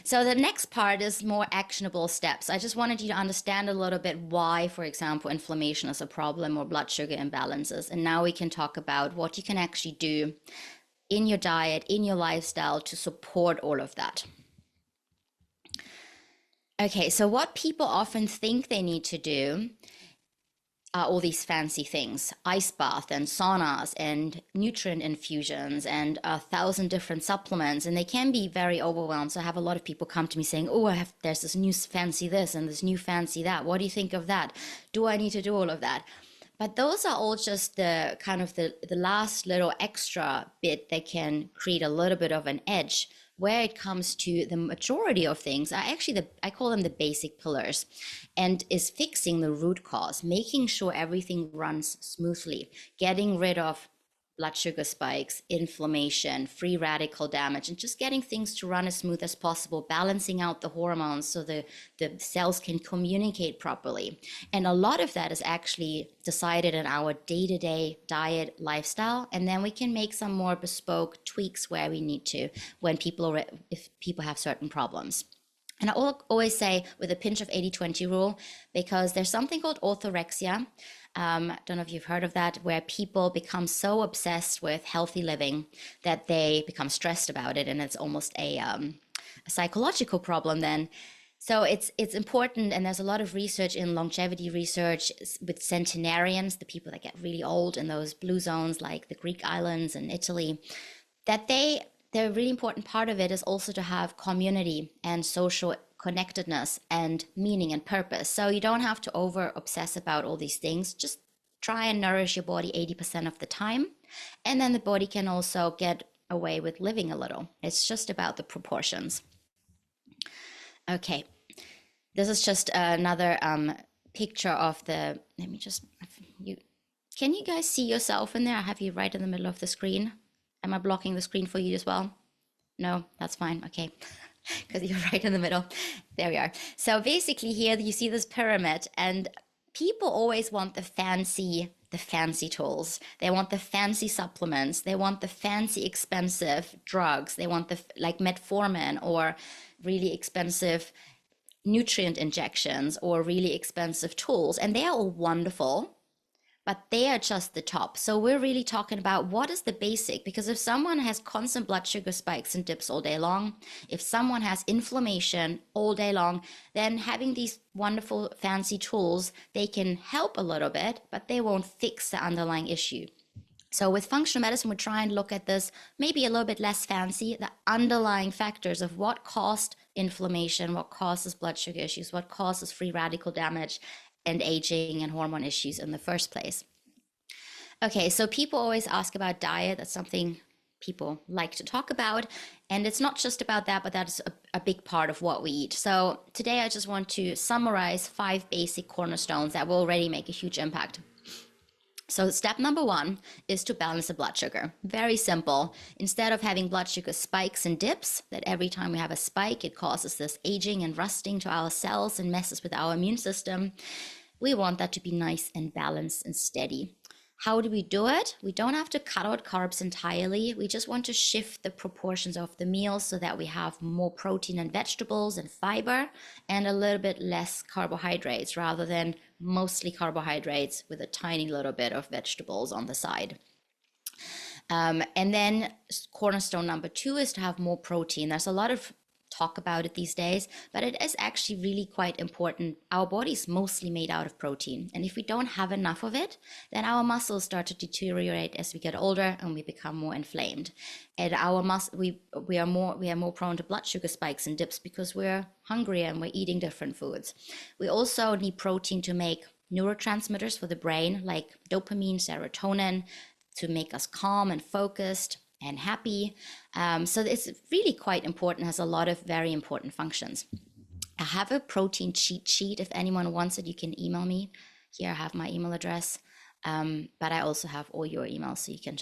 So the next part is more actionable steps. I just wanted you to understand a little bit why, for example, inflammation is a problem or blood sugar imbalances. And now we can talk about what you can actually do in your diet, in your lifestyle to support all of that. Okay, so what people often think they need to do all these fancy things, ice bath and saunas and nutrient infusions and 1,000 different supplements, and they can be very overwhelmed. So I have a lot of people come to me saying, oh, there's this new fancy this and this new fancy that. What do you think of that? Do I need to do all of that? But those are all just the kind of the last little extra bit that can create a little bit of an edge. Where it comes to the majority of things are actually I call them the basic pillars, and is fixing the root cause, making sure everything runs smoothly, getting rid of blood sugar spikes, inflammation, free radical damage, and just getting things to run as smooth as possible, balancing out the hormones so the cells can communicate properly. And a lot of that is actually decided in our day-to-day diet lifestyle. And then we can make some more bespoke tweaks where we need to if people have certain problems. And I always say with a pinch of 80-20 rule, because there's something called orthorexia. I don't know if you've heard of that, where people become so obsessed with healthy living that they become stressed about it. And it's almost a psychological problem then. So it's important, and there's a lot of research in longevity research with centenarians, the people that get really old in those blue zones like the Greek islands and Italy, that the really important part of it is also to have community and social connectedness and meaning and purpose. So you don't have to over obsess about all these things. Just try and nourish your body 80% of the time. And then the body can also get away with living a little. It's just about the proportions. Okay. This is just another picture of let me just, can you guys see yourself in there? I have you right in the middle of the screen. Am I blocking the screen for you as well? No, that's fine. Okay. Because you're right in the middle. There we are. So basically here you see this pyramid, and people always want the fancy tools. They want the fancy supplements. They want the fancy expensive drugs. They want like metformin or really expensive nutrient injections or really expensive tools. And they are all wonderful, but they are just the top. So we're really talking about what is the basic, because if someone has constant blood sugar spikes and dips all day long, if someone has inflammation all day long, then having these wonderful fancy tools, they can help a little bit, but they won't fix the underlying issue. So with functional medicine, we try and look at this maybe a little bit less fancy, the underlying factors of what caused inflammation, what causes blood sugar issues, what causes free radical damage, and aging and hormone issues in the first place. Okay, so people always ask about diet. That's something people like to talk about. And it's not just about that, but that is a big part of what we eat. So today I just want to summarize 5 basic cornerstones that will already make a huge impact. So step number 1 is to balance the blood sugar. Very simple. Instead of having blood sugar spikes and dips, that every time we have a spike, it causes this aging and rusting to our cells and messes with our immune system. We want that to be nice and balanced and steady. How do we do it? We don't have to cut out carbs entirely. We just want to shift the proportions of the meals so that we have more protein and vegetables and fiber and a little bit less carbohydrates rather than mostly carbohydrates with a tiny little bit of vegetables on the side. And then cornerstone number 2 is to have more protein. There's a lot of talk about it these days, but it is actually really quite important. Our body is mostly made out of protein, and if we don't have enough of it, then our muscles start to deteriorate as we get older and we become more inflamed. And our we are more prone to blood sugar spikes and dips because we're hungry and we're eating different foods. We also need protein to make neurotransmitters for the brain, like dopamine, serotonin, to make us calm and focused and happy. So it's really quite important, has a lot of very important functions. I have a protein cheat sheet. If anyone wants it, you can email me. Here I have my email address, but I also have all your emails, so you can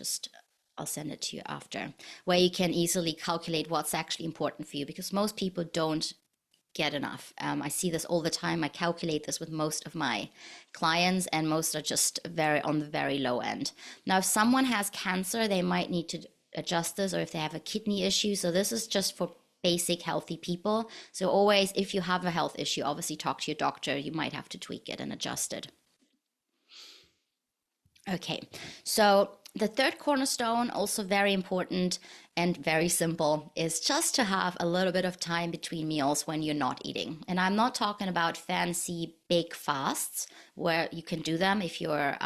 I'll send it to you after, where you can easily calculate what's actually important for you, because most people don't get enough. I see this all the time. I calculate this with most of my clients, and most are just on the very low end. Now, if someone has cancer, they might need to adjust this, or if they have a kidney issue. So this is just for basic healthy people. So always, if you have a health issue, obviously talk to your doctor. You might have to tweak it and adjust it. Okay, so the third cornerstone, also very important and very simple, is just to have a little bit of time between meals when you're not eating. And I'm not talking about fancy big fasts where you can do them if you're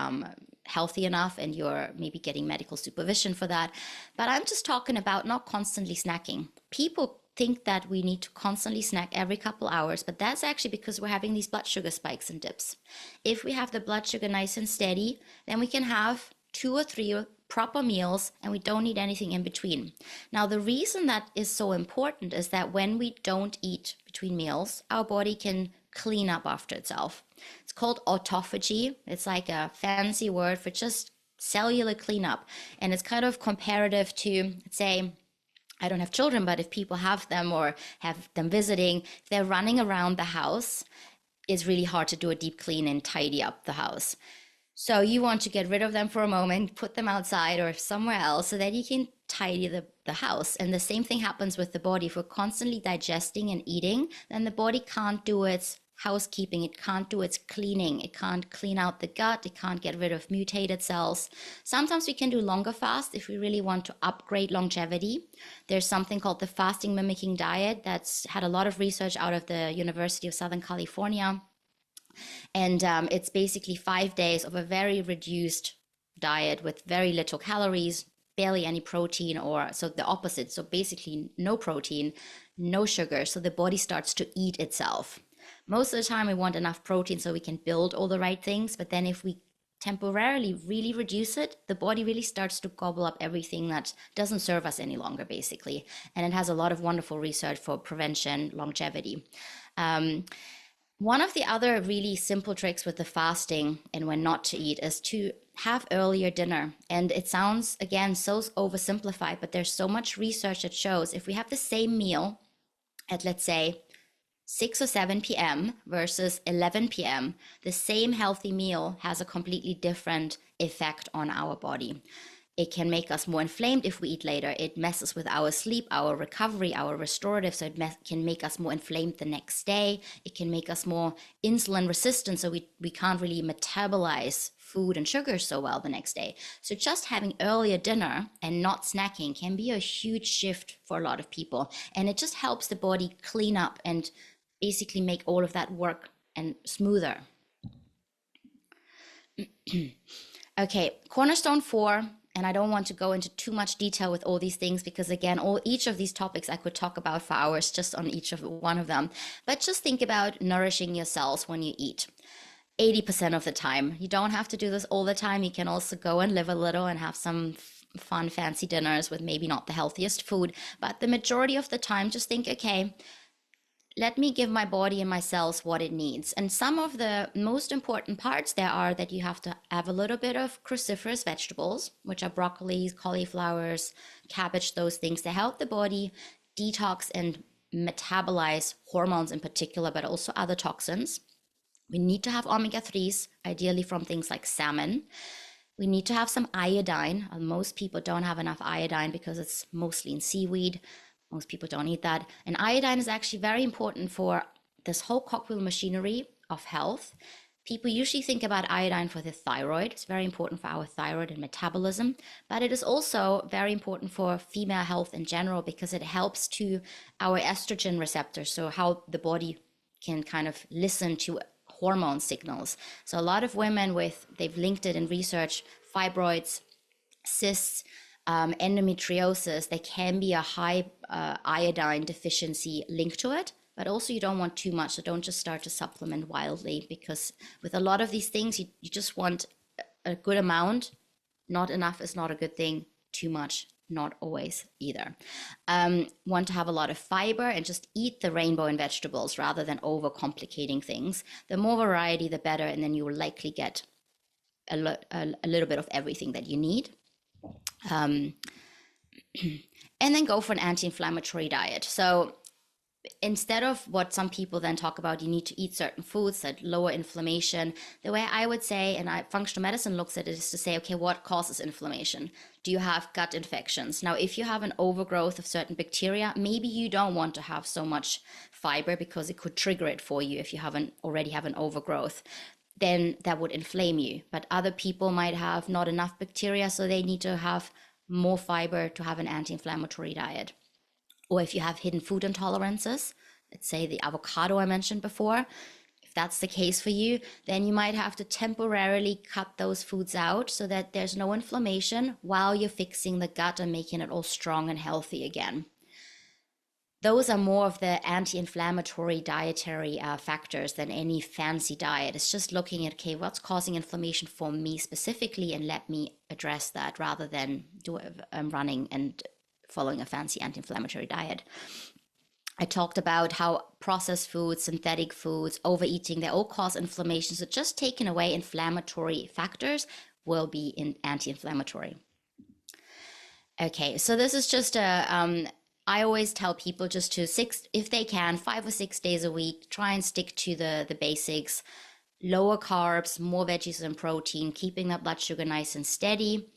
healthy enough and you're maybe getting medical supervision for that. But I'm just talking about not constantly snacking. People think that we need to constantly snack every couple hours, but that's actually because we're having these blood sugar spikes and dips. If we have the blood sugar nice and steady, then we can have 2 or 3 proper meals and we don't need anything in between. Now, the reason that is so important is that when we don't eat between meals, our body can clean up after itself. It's called autophagy. It's like a fancy word for just cellular cleanup. And it's kind of comparative to, say, I don't have children, but if people have them or have them visiting, if they're running around the house, it's really hard to do a deep clean and tidy up the house. So you want to get rid of them for a moment, put them outside or somewhere else so that you can tidy the house. And the same thing happens with the body. If we're constantly digesting and eating, then the body can't do its housekeeping, it can't do its cleaning, it can't clean out the gut, it can't get rid of mutated cells. Sometimes we can do longer fast if we really want to upgrade longevity. There's something called the fasting mimicking diet that's had a lot of research out of the University of Southern California. And it's basically 5 days of a very reduced diet with very little calories, barely any protein, or so the opposite. So basically no protein, no sugar. So the body starts to eat itself. Most of the time we want enough protein so we can build all the right things. But then if we temporarily really reduce it, the body really starts to gobble up everything that doesn't serve us any longer, basically. And it has a lot of wonderful research for prevention, longevity. One of the other really simple tricks with the fasting and when not to eat is to have earlier dinner. And it sounds, again, so oversimplified, but there's so much research that shows if we have the same meal at, let's say, 6 or 7 p.m. versus 11 p.m., the same healthy meal has a completely different effect on our body. It can make us more inflamed if we eat later. It messes with our sleep, our recovery, our restorative. So it can make us more inflamed the next day. It can make us more insulin resistant. So we can't really metabolize food and sugar so well the next day. So just having earlier dinner and not snacking can be a huge shift for a lot of people. And it just helps the body clean up and basically make all of that work and smoother. Okay, cornerstone 4. And I don't want to go into too much detail with all these things because, again, each of these topics I could talk about for hours just on each of one of them. But just think about nourishing your cells when you eat. 80% of the time. You don't have to do this all the time. You can also go and live a little and have some fun, fancy dinners with maybe not the healthiest food. But the majority of the time, just think, okay, let me give my body and my cells what it needs. And some of the most important parts there are that you have to have a little bit of cruciferous vegetables, which are broccolis, cauliflowers, cabbage, those things that help the body detox and metabolize hormones in particular, but also other toxins. We need to have omega-3s, ideally from things like salmon. We need to have some iodine. Most people don't have enough iodine because it's mostly in seaweed. Most people don't eat that. And iodine is actually very important for this whole cogwheel machinery of health. People usually think about iodine for the thyroid. It's very important for our thyroid and metabolism, but it is also very important for female health in general because it helps to our estrogen receptors, so how the body can kind of listen to hormone signals. So a lot of women they've linked it in research, fibroids, cysts, endometriosis, there can be a high iodine deficiency linked to it, but also you don't want too much. So don't just start to supplement wildly because with a lot of these things, you just want a good amount. Not enough is not a good thing. Too much, not always either. Want to have a lot of fiber and just eat the rainbow in vegetables rather than overcomplicating things. The more variety, the better, and then you will likely get a little bit of everything that you need. And then go for an anti-inflammatory diet. So instead of what some people then talk about, you need to eat certain foods that lower inflammation, the way I would say, and functional medicine looks at it, is to say, okay, what causes inflammation? Do you have gut infections? Now, if you have an overgrowth of certain bacteria, maybe you don't want to have so much fiber because it could trigger it for you if you already have an overgrowth. Then that would inflame you. But other people might have not enough bacteria, so they need to have more fiber to have an anti-inflammatory diet. Or if you have hidden food intolerances, let's say the avocado I mentioned before, if that's the case for you, then you might have to temporarily cut those foods out so that there's no inflammation while you're fixing the gut and making it all strong and healthy again. Those are more of the anti-inflammatory dietary factors than any fancy diet. It's just looking at, okay, what's causing inflammation for me specifically, and let me address that rather than running and following a fancy anti-inflammatory diet. I talked about how processed foods, synthetic foods, overeating, they all cause inflammation. So just taking away inflammatory factors will be anti-inflammatory. Okay, so this is just I always tell people just to if they can, 5 or 6 days a week, try and stick to the basics. Lower carbs, more veggies and protein, keeping that blood sugar nice and steady.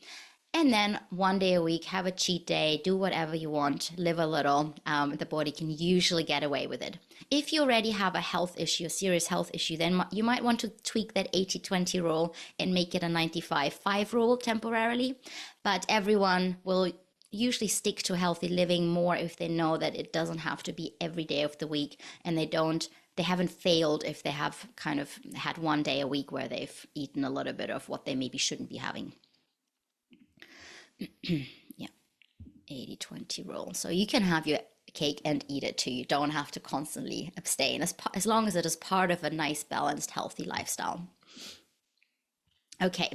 And then 1 day a week, have a cheat day, do whatever you want, live a little. The body can usually get away with it. If you already have a health issue, a serious health issue, then you might want to tweak that 80-20 rule and make it a 95-5 rule temporarily. But everyone will usually stick to healthy living more if they know that it doesn't have to be every day of the week, and they haven't failed if they have kind of had 1 day a week where they've eaten a little bit of what they maybe shouldn't be having. Yeah, 80-20 rule. So you can have your cake and eat it too. You don't have to constantly abstain as long as it is part of a nice, balanced, healthy lifestyle. Okay,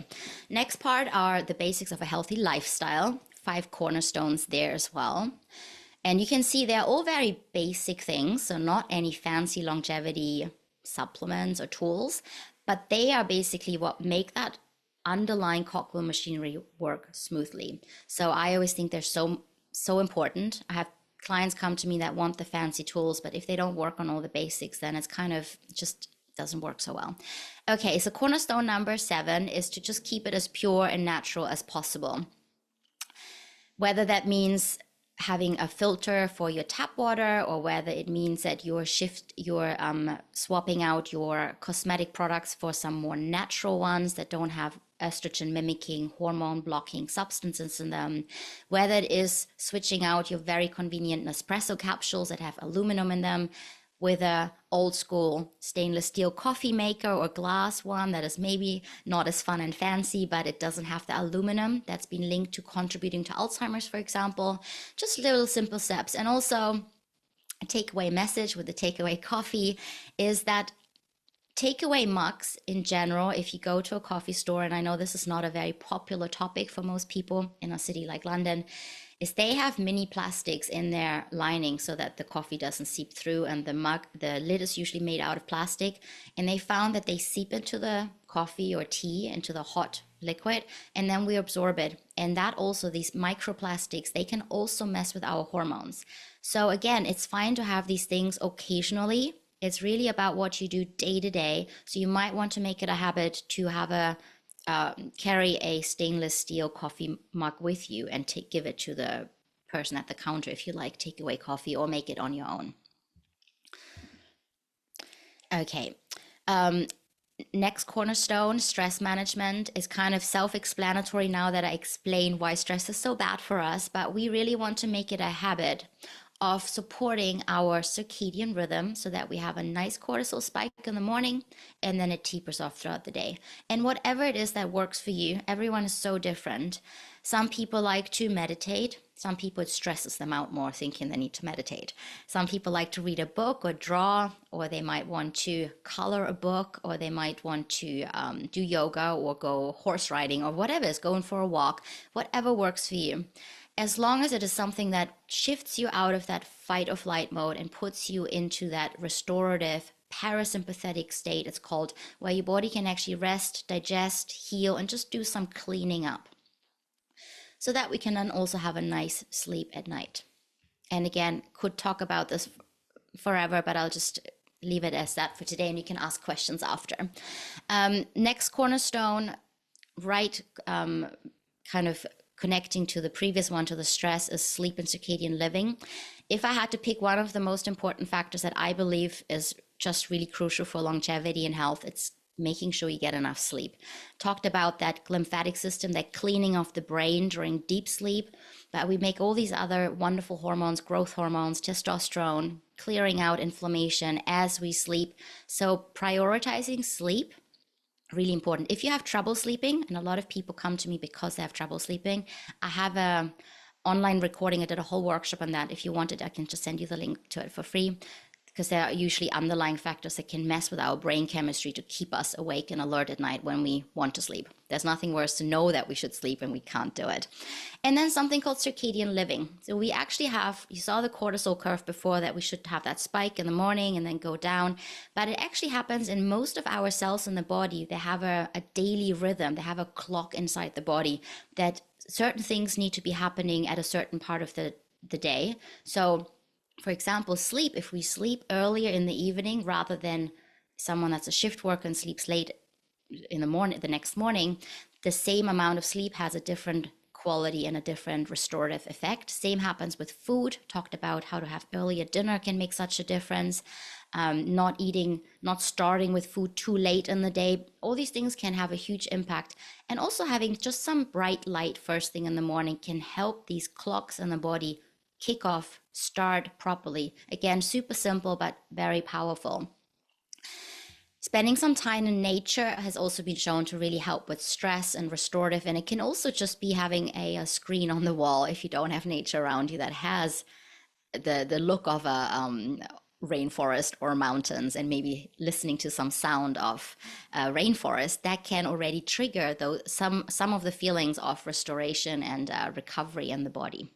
next part are the basics of a healthy lifestyle. 5 cornerstones there as well. And you can see they're all very basic things, so not any fancy longevity supplements or tools, but they are basically what make that underlying cogwheel machinery work smoothly. So I always think they're so important. I have clients come to me that want the fancy tools, but if they don't work on all the basics, then it's kind of just doesn't work so well. Okay, so cornerstone number 7 is to just keep it as pure and natural as possible. Whether that means having a filter for your tap water, or whether it means that you're swapping out your cosmetic products for some more natural ones that don't have estrogen mimicking, hormone blocking substances in them, whether it is switching out your very convenient Nespresso capsules that have aluminum in them with a old school stainless steel coffee maker or glass one that is maybe not as fun and fancy, but it doesn't have the aluminum that's been linked to contributing to Alzheimer's, for example. Just little simple steps. And also a takeaway message with the takeaway coffee is that takeaway mugs in general, if you go to a coffee store, and I know this is not a very popular topic for most people in a city like London, is they have mini plastics in their lining so that the coffee doesn't seep through, and the lid is usually made out of plastic, and they found that they seep into the coffee or tea, into the hot liquid, and then we absorb it. And that also, these microplastics, they can also mess with our hormones. So again, it's fine to have these things occasionally. It's really about what you do day to day. So you might want to make it a habit to have carry a stainless steel coffee mug with you and give it to the person at the counter if you like takeaway coffee, or make it on your own. Okay. Next cornerstone, stress management, is kind of self-explanatory now that I explain why stress is so bad for us, but we really want to make it a habit of supporting our circadian rhythm so that we have a nice cortisol spike in the morning and then it tapers off throughout the day. And whatever it is that works for you, everyone is so different. Some people like to meditate. Some people, it stresses them out more thinking they need to meditate. Some people like to read a book or draw, or they might want to color a book, or they might want to do yoga or go horse riding or whatever is going for a walk, whatever works for you. As long as it is something that shifts you out of that fight or flight mode and puts you into that restorative parasympathetic state, it's called, where your body can actually rest, digest, heal, and just do some cleaning up, so that we can then also have a nice sleep at night. And again, could talk about this forever, but I'll just leave it as that for today, and you can ask questions after. Next cornerstone, right, kind of connecting to the previous one, to the stress, is sleep and circadian living. If I had to pick one of the most important factors that I believe is just really crucial for longevity and health, it's making sure you get enough sleep. Talked about that lymphatic system, that cleaning of the brain during deep sleep, but we make all these other wonderful hormones, growth hormones, testosterone, clearing out inflammation as we sleep. So prioritizing sleep, really important. If you have trouble sleeping, and a lot of people come to me because they have trouble sleeping, I have a online recording. I did a whole workshop on that. If you want it, I can just send you the link to it for free. because there are usually underlying factors that can mess with our brain chemistry to keep us awake and alert at night when we want to sleep. There's nothing worse to know that we should sleep and we can't do it. And then something called circadian living. So we actually have, you saw the cortisol curve before, that we should have that spike in the morning and then go down. But it actually happens in most of our cells in the body. They have a daily rhythm. They have a clock inside the body that certain things need to be happening at a certain part of the day. So for example, sleep, if we sleep earlier in the evening rather than someone that's a shift worker and sleeps late in the morning, the next morning, the same amount of sleep has a different quality and a different restorative effect. Same happens with food. Talked about how to have earlier dinner can make such a difference. Not starting with food too late in the day. All these things can have a huge impact. And also having just some bright light first thing in the morning can help these clocks in the body kick off, start properly. Again, super simple, but very powerful. Spending some time in nature has also been shown to really help with stress and restorative. And it can also just be having a screen on the wall if you don't have nature around you that has the look of a rainforest or mountains, and maybe listening to some sound of rainforest that can already trigger some of the feelings of restoration and recovery in the body.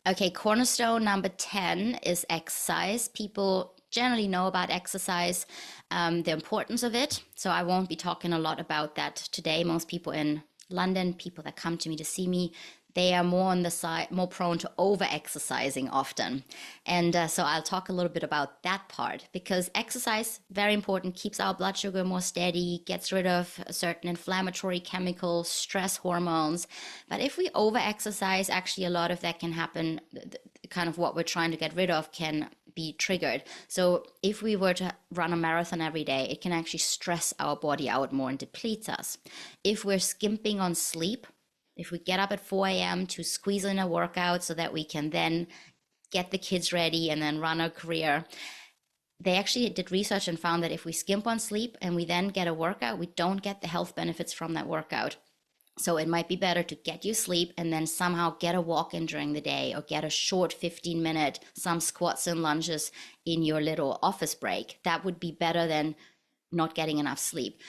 Okay, cornerstone number 10 is exercise. People generally know about exercise, the importance of it. So I won't be talking a lot about that today. Most people in London, people that come to me to see me, they are more on the side, more prone to over-exercising often. And so I'll talk a little bit about that part, because exercise, very important, keeps our blood sugar more steady, gets rid of certain inflammatory chemicals, stress hormones. But if we over-exercise, actually a lot of that can happen, kind of what we're trying to get rid of can be triggered. So if we were to run a marathon every day, it can actually stress our body out more and deplete us. If we're skimping on sleep, if we get up at 4 a.m. to squeeze in a workout so that we can then get the kids ready and then run our career, they actually did research and found that if we skimp on sleep and we then get a workout, we don't get the health benefits from that workout. So it might be better to get you sleep and then somehow get a walk in during the day, or get a short 15-minute, some squats and lunges in your little office break. That would be better than not getting enough sleep.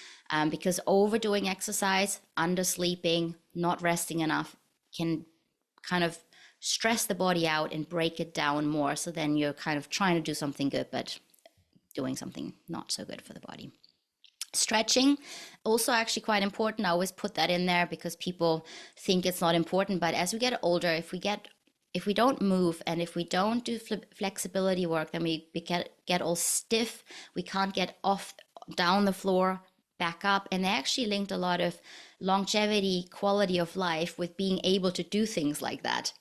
Because overdoing exercise, undersleeping, not resting enough can kind of stress the body out and break it down more. So then you're kind of trying to do something good, but doing something not so good for the body. Stretching, also actually quite important. I always put that in there because people think it's not important. But as we get older, if we don't move and if we don't do flexibility work, then we get all stiff. We can't get off, down the floor, back up. And they actually linked a lot of longevity, quality of life with being able to do things like that,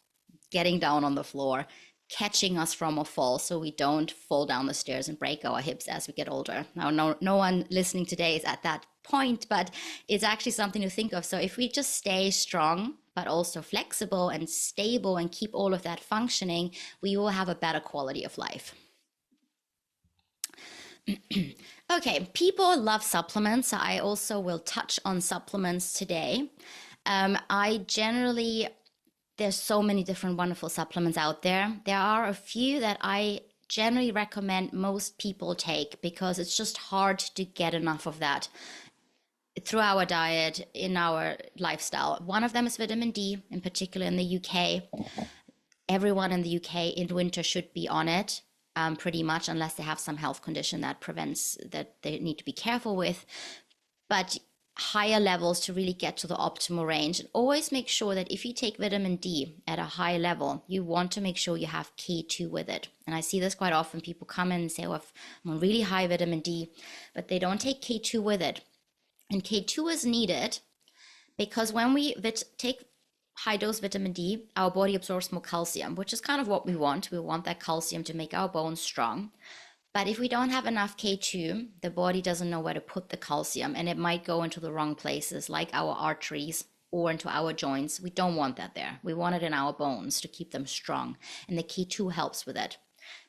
getting down on the floor, catching us from a fall so we don't fall down the stairs and break our hips as we get older. Now, no one listening today is at that point, but it's actually something to think of. So if we just stay strong, but also flexible and stable and keep all of that functioning, we will have a better quality of life. Okay, people love supplements. So I also will touch on supplements today. There's so many different wonderful supplements out there. There are a few that I generally recommend most people take because it's just hard to get enough of that through our diet, in our lifestyle. One of them is vitamin D, in particular in the UK. Everyone in the UK in winter should be on it. Pretty much, unless they have some health condition that prevents, that they need to be careful with. But higher levels to really get to the optimal range. And always make sure that if you take vitamin D at a high level, you want to make sure you have K2 with it. And I see this quite often. People come in and say, well, I'm on really high vitamin D, but they don't take K2 with it. And K2 is needed because when we take high dose vitamin D, our body absorbs more calcium, which is kind of what we want. We want that calcium to make our bones strong. But if we don't have enough K2, the body doesn't know where to put the calcium, and it might go into the wrong places, like our arteries or into our joints. We don't want that there. We want it in our bones to keep them strong, and the K2 helps with it.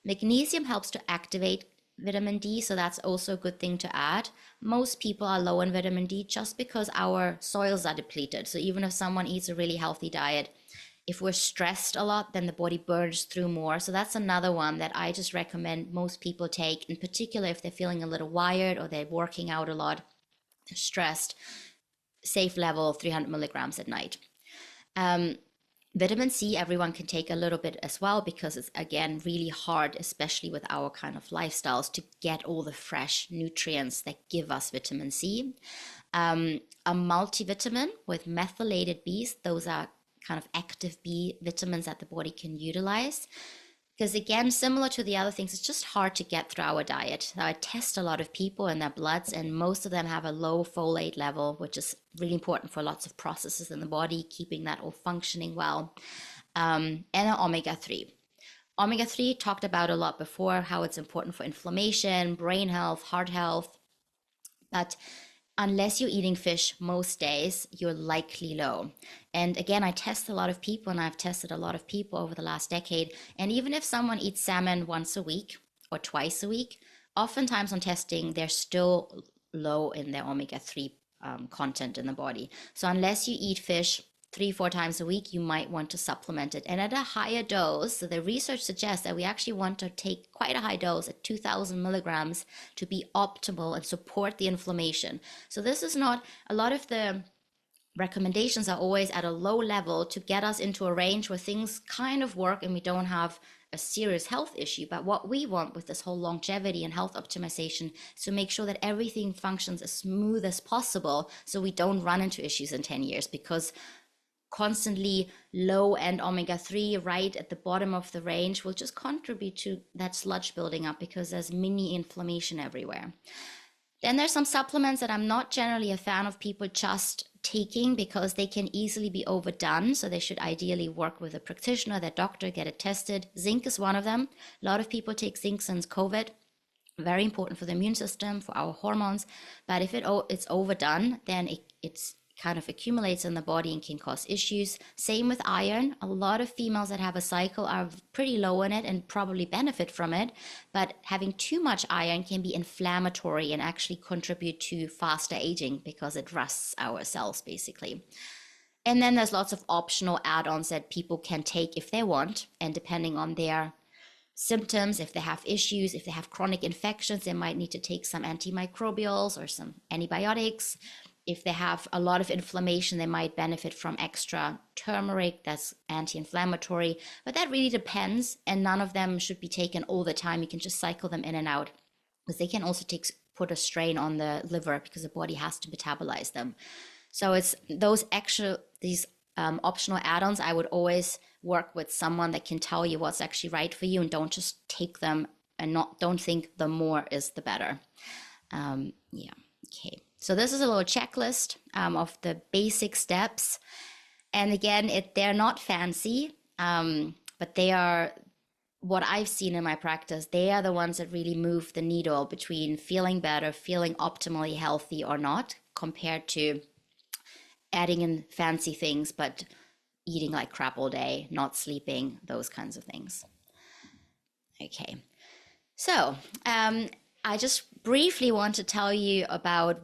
Magnesium helps to activate vitamin D, so that's also a good thing to add. Most people are low in vitamin D just because our soils are depleted. So even if someone eats a really healthy diet, If we're stressed a lot, then the body burns through more. So that's another one that I just recommend most people take, in particular if they're feeling a little wired or they're working out a lot, they're stressed. Safe level 300 milligrams at night. Vitamin C, everyone can take a little bit as well, because it's, again, really hard, especially with our kind of lifestyles, to get all the fresh nutrients that give us vitamin C. A multivitamin with methylated Bs, those are kind of active B vitamins that the body can utilize. Because again, similar to the other things, it's just hard to get through our diet. Now, I test a lot of people in their bloods, and most of them have a low folate level, which is really important for lots of processes in the body, keeping that all functioning well. And an omega-3. Omega-3, talked about a lot before, how it's important for inflammation, brain health, heart health. But unless you're eating fish most days, you're likely low. And again, I test a lot of people, and I've tested a lot of people over the last decade. And even if someone eats salmon once a week or twice a week, oftentimes on testing, they're still low in their omega-3 content in the body. So unless you eat fish 3-4 times a week, you might want to supplement it. And at a higher dose, so the research suggests that we actually want to take quite a high dose at 2,000 milligrams to be optimal and support the inflammation. So this is not, a lot of the recommendations are always at a low level to get us into a range where things kind of work and we don't have a serious health issue. But what we want with this whole longevity and health optimization is to make sure that everything functions as smooth as possible, so we don't run into issues in 10 years, because constantly low end omega-3 right at the bottom of the range will just contribute to that sludge building up, because there's mini inflammation everywhere. Then there's some supplements that I'm not generally a fan of people just taking, because they can easily be overdone. So they should ideally work with a practitioner, their doctor, get it tested. Zinc is one of them. A lot of people take zinc since COVID. Very important for the immune system, for our hormones. But if it's overdone, then it's kind of accumulates in the body and can cause issues. Same with iron. A lot of females that have a cycle are pretty low in it and probably benefit from it, but having too much iron can be inflammatory and actually contribute to faster aging, because it rusts our cells basically. And then there's lots of optional add-ons that people can take if they want, and depending on their symptoms, if they have issues, if they have chronic infections, they might need to take some antimicrobials or some antibiotics. If they have a lot of inflammation, they might benefit from extra turmeric, that's anti-inflammatory, but that really depends, and none of them should be taken all the time. You can just cycle them in and out, because they can also put a strain on the liver, because the body has to metabolize them. So it's these optional add-ons, I would always work with someone that can tell you what's actually right for you, and don't just take them and don't think the more is the better. Yeah, okay. So this is a little checklist of the basic steps. And again, they're not fancy, but they are, what I've seen in my practice, they are the ones that really move the needle between feeling better, feeling optimally healthy or not, compared to adding in fancy things, but eating like crap all day, not sleeping, those kinds of things. Okay, so I just briefly want to tell you about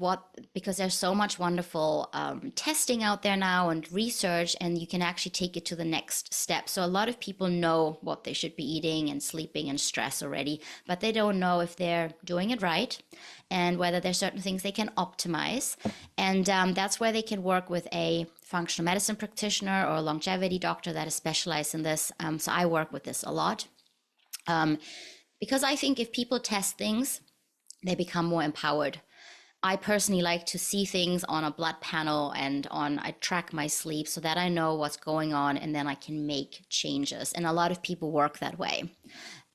because there's so much wonderful testing out there now and research, and you can actually take it to the next step. So a lot of people know what they should be eating and sleeping and stress already, but they don't know if they're doing it right and whether there's certain things they can optimize. And that's where they can work with a functional medicine practitioner or a longevity doctor that is specialized in this. So I work with this a lot. Because I think if people test things, they become more empowered. I personally like to see things on a blood panel, and I track my sleep so that I know what's going on, and then I can make changes. And a lot of people work that way.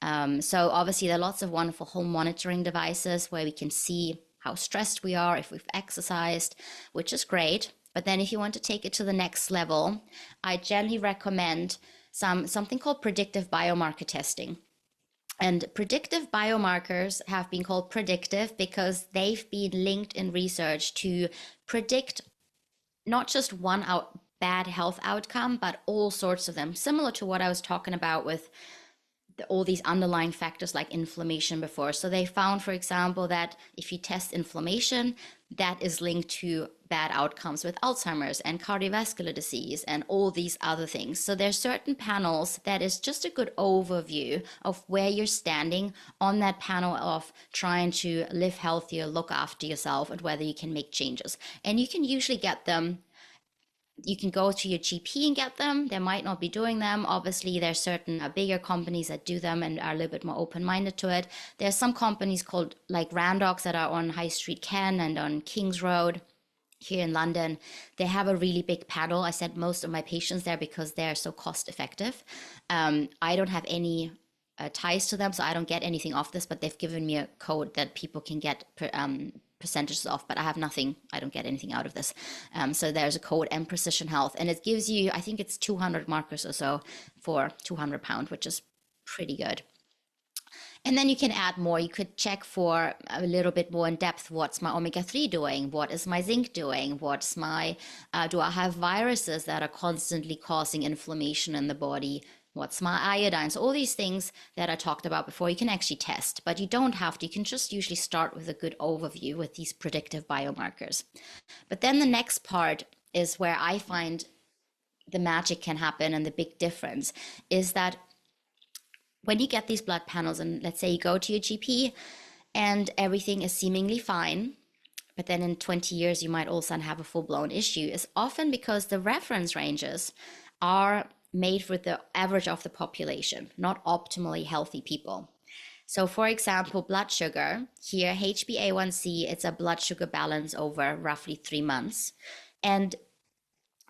So obviously there are lots of wonderful home monitoring devices where we can see how stressed we are, if we've exercised, which is great. But then if you want to take it to the next level, I generally recommend something called predictive biomarker testing. And predictive biomarkers have been called predictive because they've been linked in research to predict not just one bad health outcome, but all sorts of them, similar to what I was talking about with all these underlying factors like inflammation before. So they found, for example, that if you test inflammation, that is linked to bad outcomes with Alzheimer's and cardiovascular disease and all these other things. So there's certain panels that is just a good overview of where you're standing on that panel of trying to live healthier, look after yourself, and whether you can make changes. And you can usually get them. You can go to your GP and get them. They might not be doing them. Obviously, there's certain bigger companies that do them and are a little bit more open-minded to it. There's some companies called like Randox that are on High Street Ken and on King's Road here in London. They have a really big panel. I sent most of my patients there because they're so cost effective. I don't have any ties to them, so I don't get anything off this, but they've given me a code that people can get percentages off, but I have nothing. I don't get anything out of this. So there's a code, M Precision Health, and it gives you, I think it's 200 markers or so for £200, which is pretty good. And then you can add more. You could check for a little bit more in depth. What's my omega-3 doing? What is my zinc doing? What's my, do I have viruses that are constantly causing inflammation in the body? What's my iodine? So all these things that I talked about before, you can actually test, but you don't have to. You can just usually start with a good overview with these predictive biomarkers. But then the next part is where I find the magic can happen, and the big difference is that when you get these blood panels, and let's say you go to your GP and everything is seemingly fine, but then in 20 years you might all of a sudden have a full-blown issue, is often because the reference ranges are made with the average of the population, not optimally healthy people. So for example, blood sugar, here HbA1c, it's a blood sugar balance over roughly 3 months. And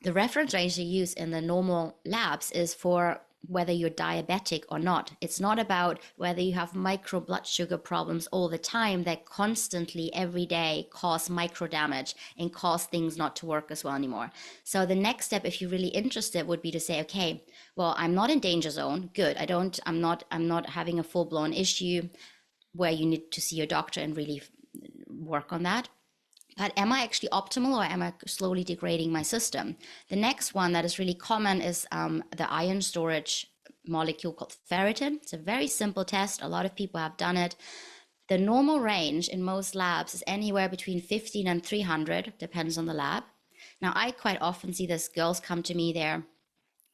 the reference range they use in the normal labs is for whether you're diabetic or not. It's not about whether you have micro blood sugar problems all the time that constantly every day cause micro damage and cause things not to work as well anymore. So the next step, if you're really interested, would be to say, okay, well, I'm not in danger zone. Good. I'm not having a full-blown issue where you need to see your doctor and really work on that. But am I actually optimal, or am I slowly degrading my system? The next one that is really common is the iron storage molecule called ferritin. It's a very simple test. A lot of people have done it. The normal range in most labs is anywhere between 15 and 300, depends on the lab. Now, I quite often see this, girls come to me, they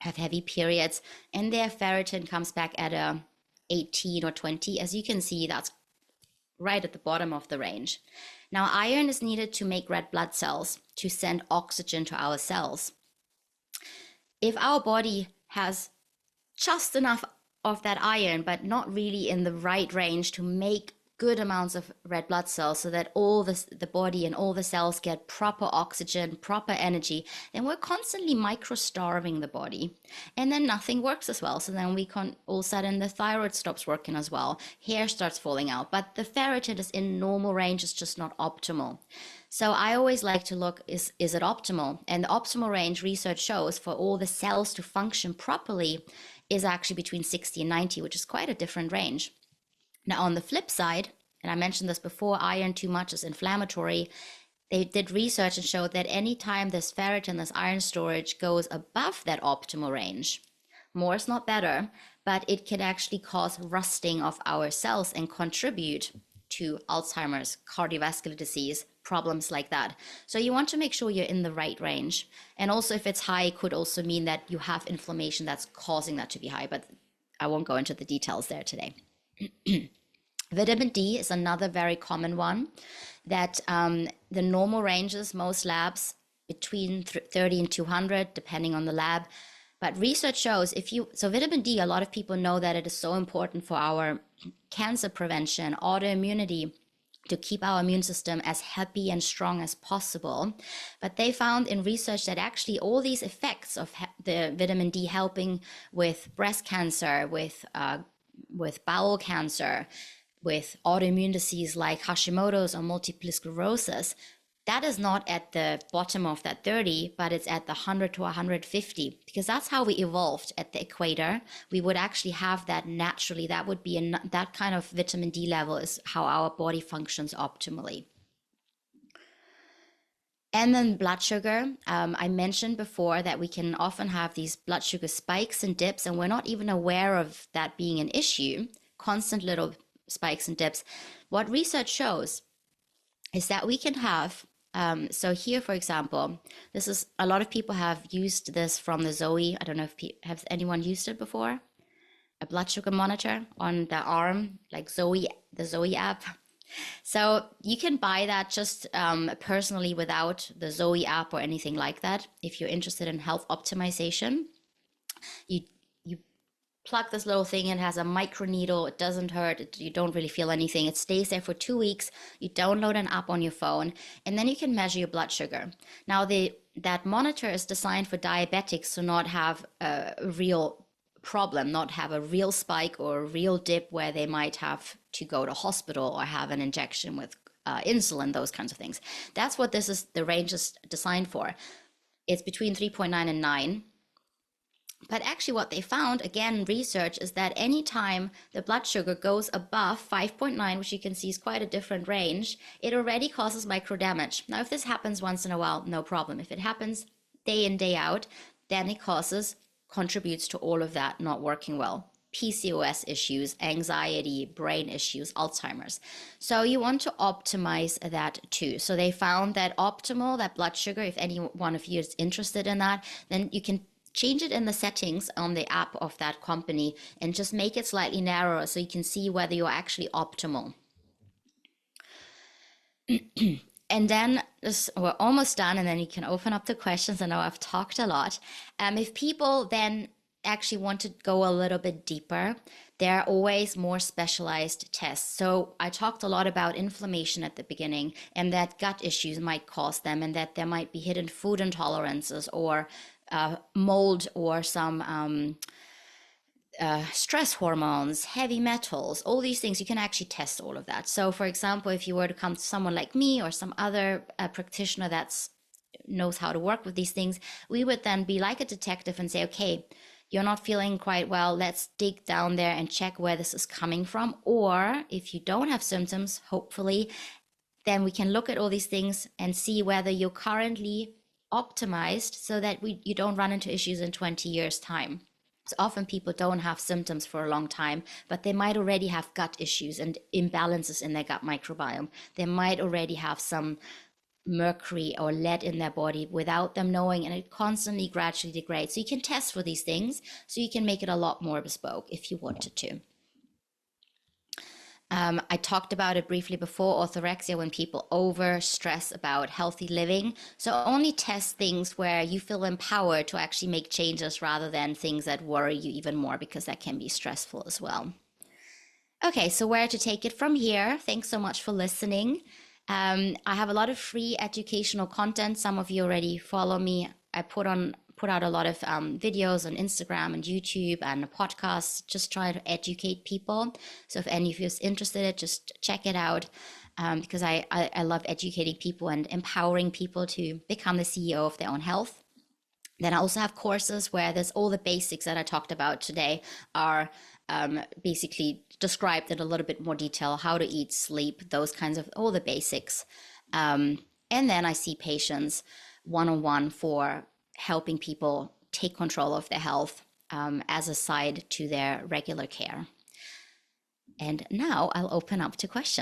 have heavy periods, and their ferritin comes back at a 18 or 20. As you can see, that's right at the bottom of the range. Now, iron is needed to make red blood cells to send oxygen to our cells. If our body has just enough of that iron, but not really in the right range to make good amounts of red blood cells so that all the body and all the cells get proper oxygen, proper energy, then we're constantly micro-starving the body. And then nothing works as well. So then we can, all of a sudden the thyroid stops working as well. Hair starts falling out. But the ferritin is in normal range, it's just not optimal. So I always like to look, is it optimal? And the optimal range, research shows, for all the cells to function properly is actually between 60 and 90, which is quite a different range. Now, on the flip side, and I mentioned this before, iron too much is inflammatory. They did research and showed that anytime this ferritin, this iron storage, goes above that optimal range, more is not better, but it can actually cause rusting of our cells and contribute to Alzheimer's, cardiovascular disease, problems like that. So you want to make sure you're in the right range. And also, if it's high, it could also mean that you have inflammation that's causing that to be high, but I won't go into the details there today. Vitamin D is another very common one that the normal ranges, most labs between 30 and 200, depending on the lab. But research shows so vitamin D, a lot of people know that it is so important for our cancer prevention, autoimmunity, to keep our immune system as happy and strong as possible. But they found in research that actually all these effects of the vitamin D helping with breast cancer, with bowel cancer, with autoimmune disease like Hashimoto's or multiple sclerosis, that is not at the bottom of that 30, but it's at the 100 to 150, because that's how we evolved at the equator. We would actually have that naturally. That would be that kind of vitamin D level is how our body functions optimally. And then blood sugar. I mentioned before that we can often have these blood sugar spikes and dips, and we're not even aware of that being an issue, constant little spikes and dips. What research shows is that we can have, so here, for example, this is a lot of people have used this from the Zoe. I don't know if has anyone used it before? A blood sugar monitor on the arm, like Zoe, the Zoe app. So you can buy that just personally without the Zoe app or anything like that. If you're interested in health optimization, you you plug this little thing in. It has a micro needle. It doesn't hurt. You don't really feel anything. It stays there for 2 weeks. You download an app on your phone, and then you can measure your blood sugar. Now that monitor is designed for diabetics to not have a real problem, not have a real spike or a real dip where they might have to go to hospital or have an injection with insulin, those kinds of things. That's what the range is designed for. It's between 3.9 and 9. But actually what they found, again, research, is that anytime the blood sugar goes above 5.9, which you can see is quite a different range, it already causes micro damage. Now, if this happens once in a while, no problem. If it happens day in, day out, then it contributes to all of that not working well. PCOS issues, anxiety, brain issues, Alzheimer's. So you want to optimize that too. So they found that optimal, that blood sugar, if any one of you is interested in that, then you can change it in the settings on the app of that company and just make it slightly narrower so you can see whether you're actually optimal. And then we're almost done, and then you can open up the questions. I know I've talked a lot. If people then actually want to go a little bit deeper, there are always more specialized tests. So I talked a lot about inflammation at the beginning, and that gut issues might cause them, and that there might be hidden food intolerances or mold or some stress hormones, heavy metals, all these things. You can actually test all of that. So for example, if you were to come to someone like me or some other practitioner that knows how to work with these things, we would then be like a detective and say, okay, you're not feeling quite well, let's dig down there and check where this is coming from. Or if you don't have symptoms, hopefully, then we can look at all these things and see whether you're currently optimized so that you don't run into issues in 20 years' time. So often people don't have symptoms for a long time, but they might already have gut issues and imbalances in their gut microbiome. They might already have some mercury or lead in their body without them knowing, and it constantly gradually degrades. So you can test for these things so you can make it a lot more bespoke if you wanted to. I talked about it briefly before, orthorexia, when people over stress about healthy living. So only test things where you feel empowered to actually make changes rather than things that worry you even more, because that can be stressful as well. Okay, so where to take it from here? Thanks so much for listening. I have a lot of free educational content. Some of you already follow me. I put out a lot of videos on Instagram and YouTube and podcasts, just trying to educate people. So if any of you is interested, just check it out, because I love educating people and empowering people to become the CEO of their own health. Then I also have courses where there's all the basics that I talked about today are basically described in a little bit more detail: how to eat, sleep, those kinds of all the basics. And then I see patients one-on-one for helping people take control of their health as a side to their regular care. And now I'll open up to questions.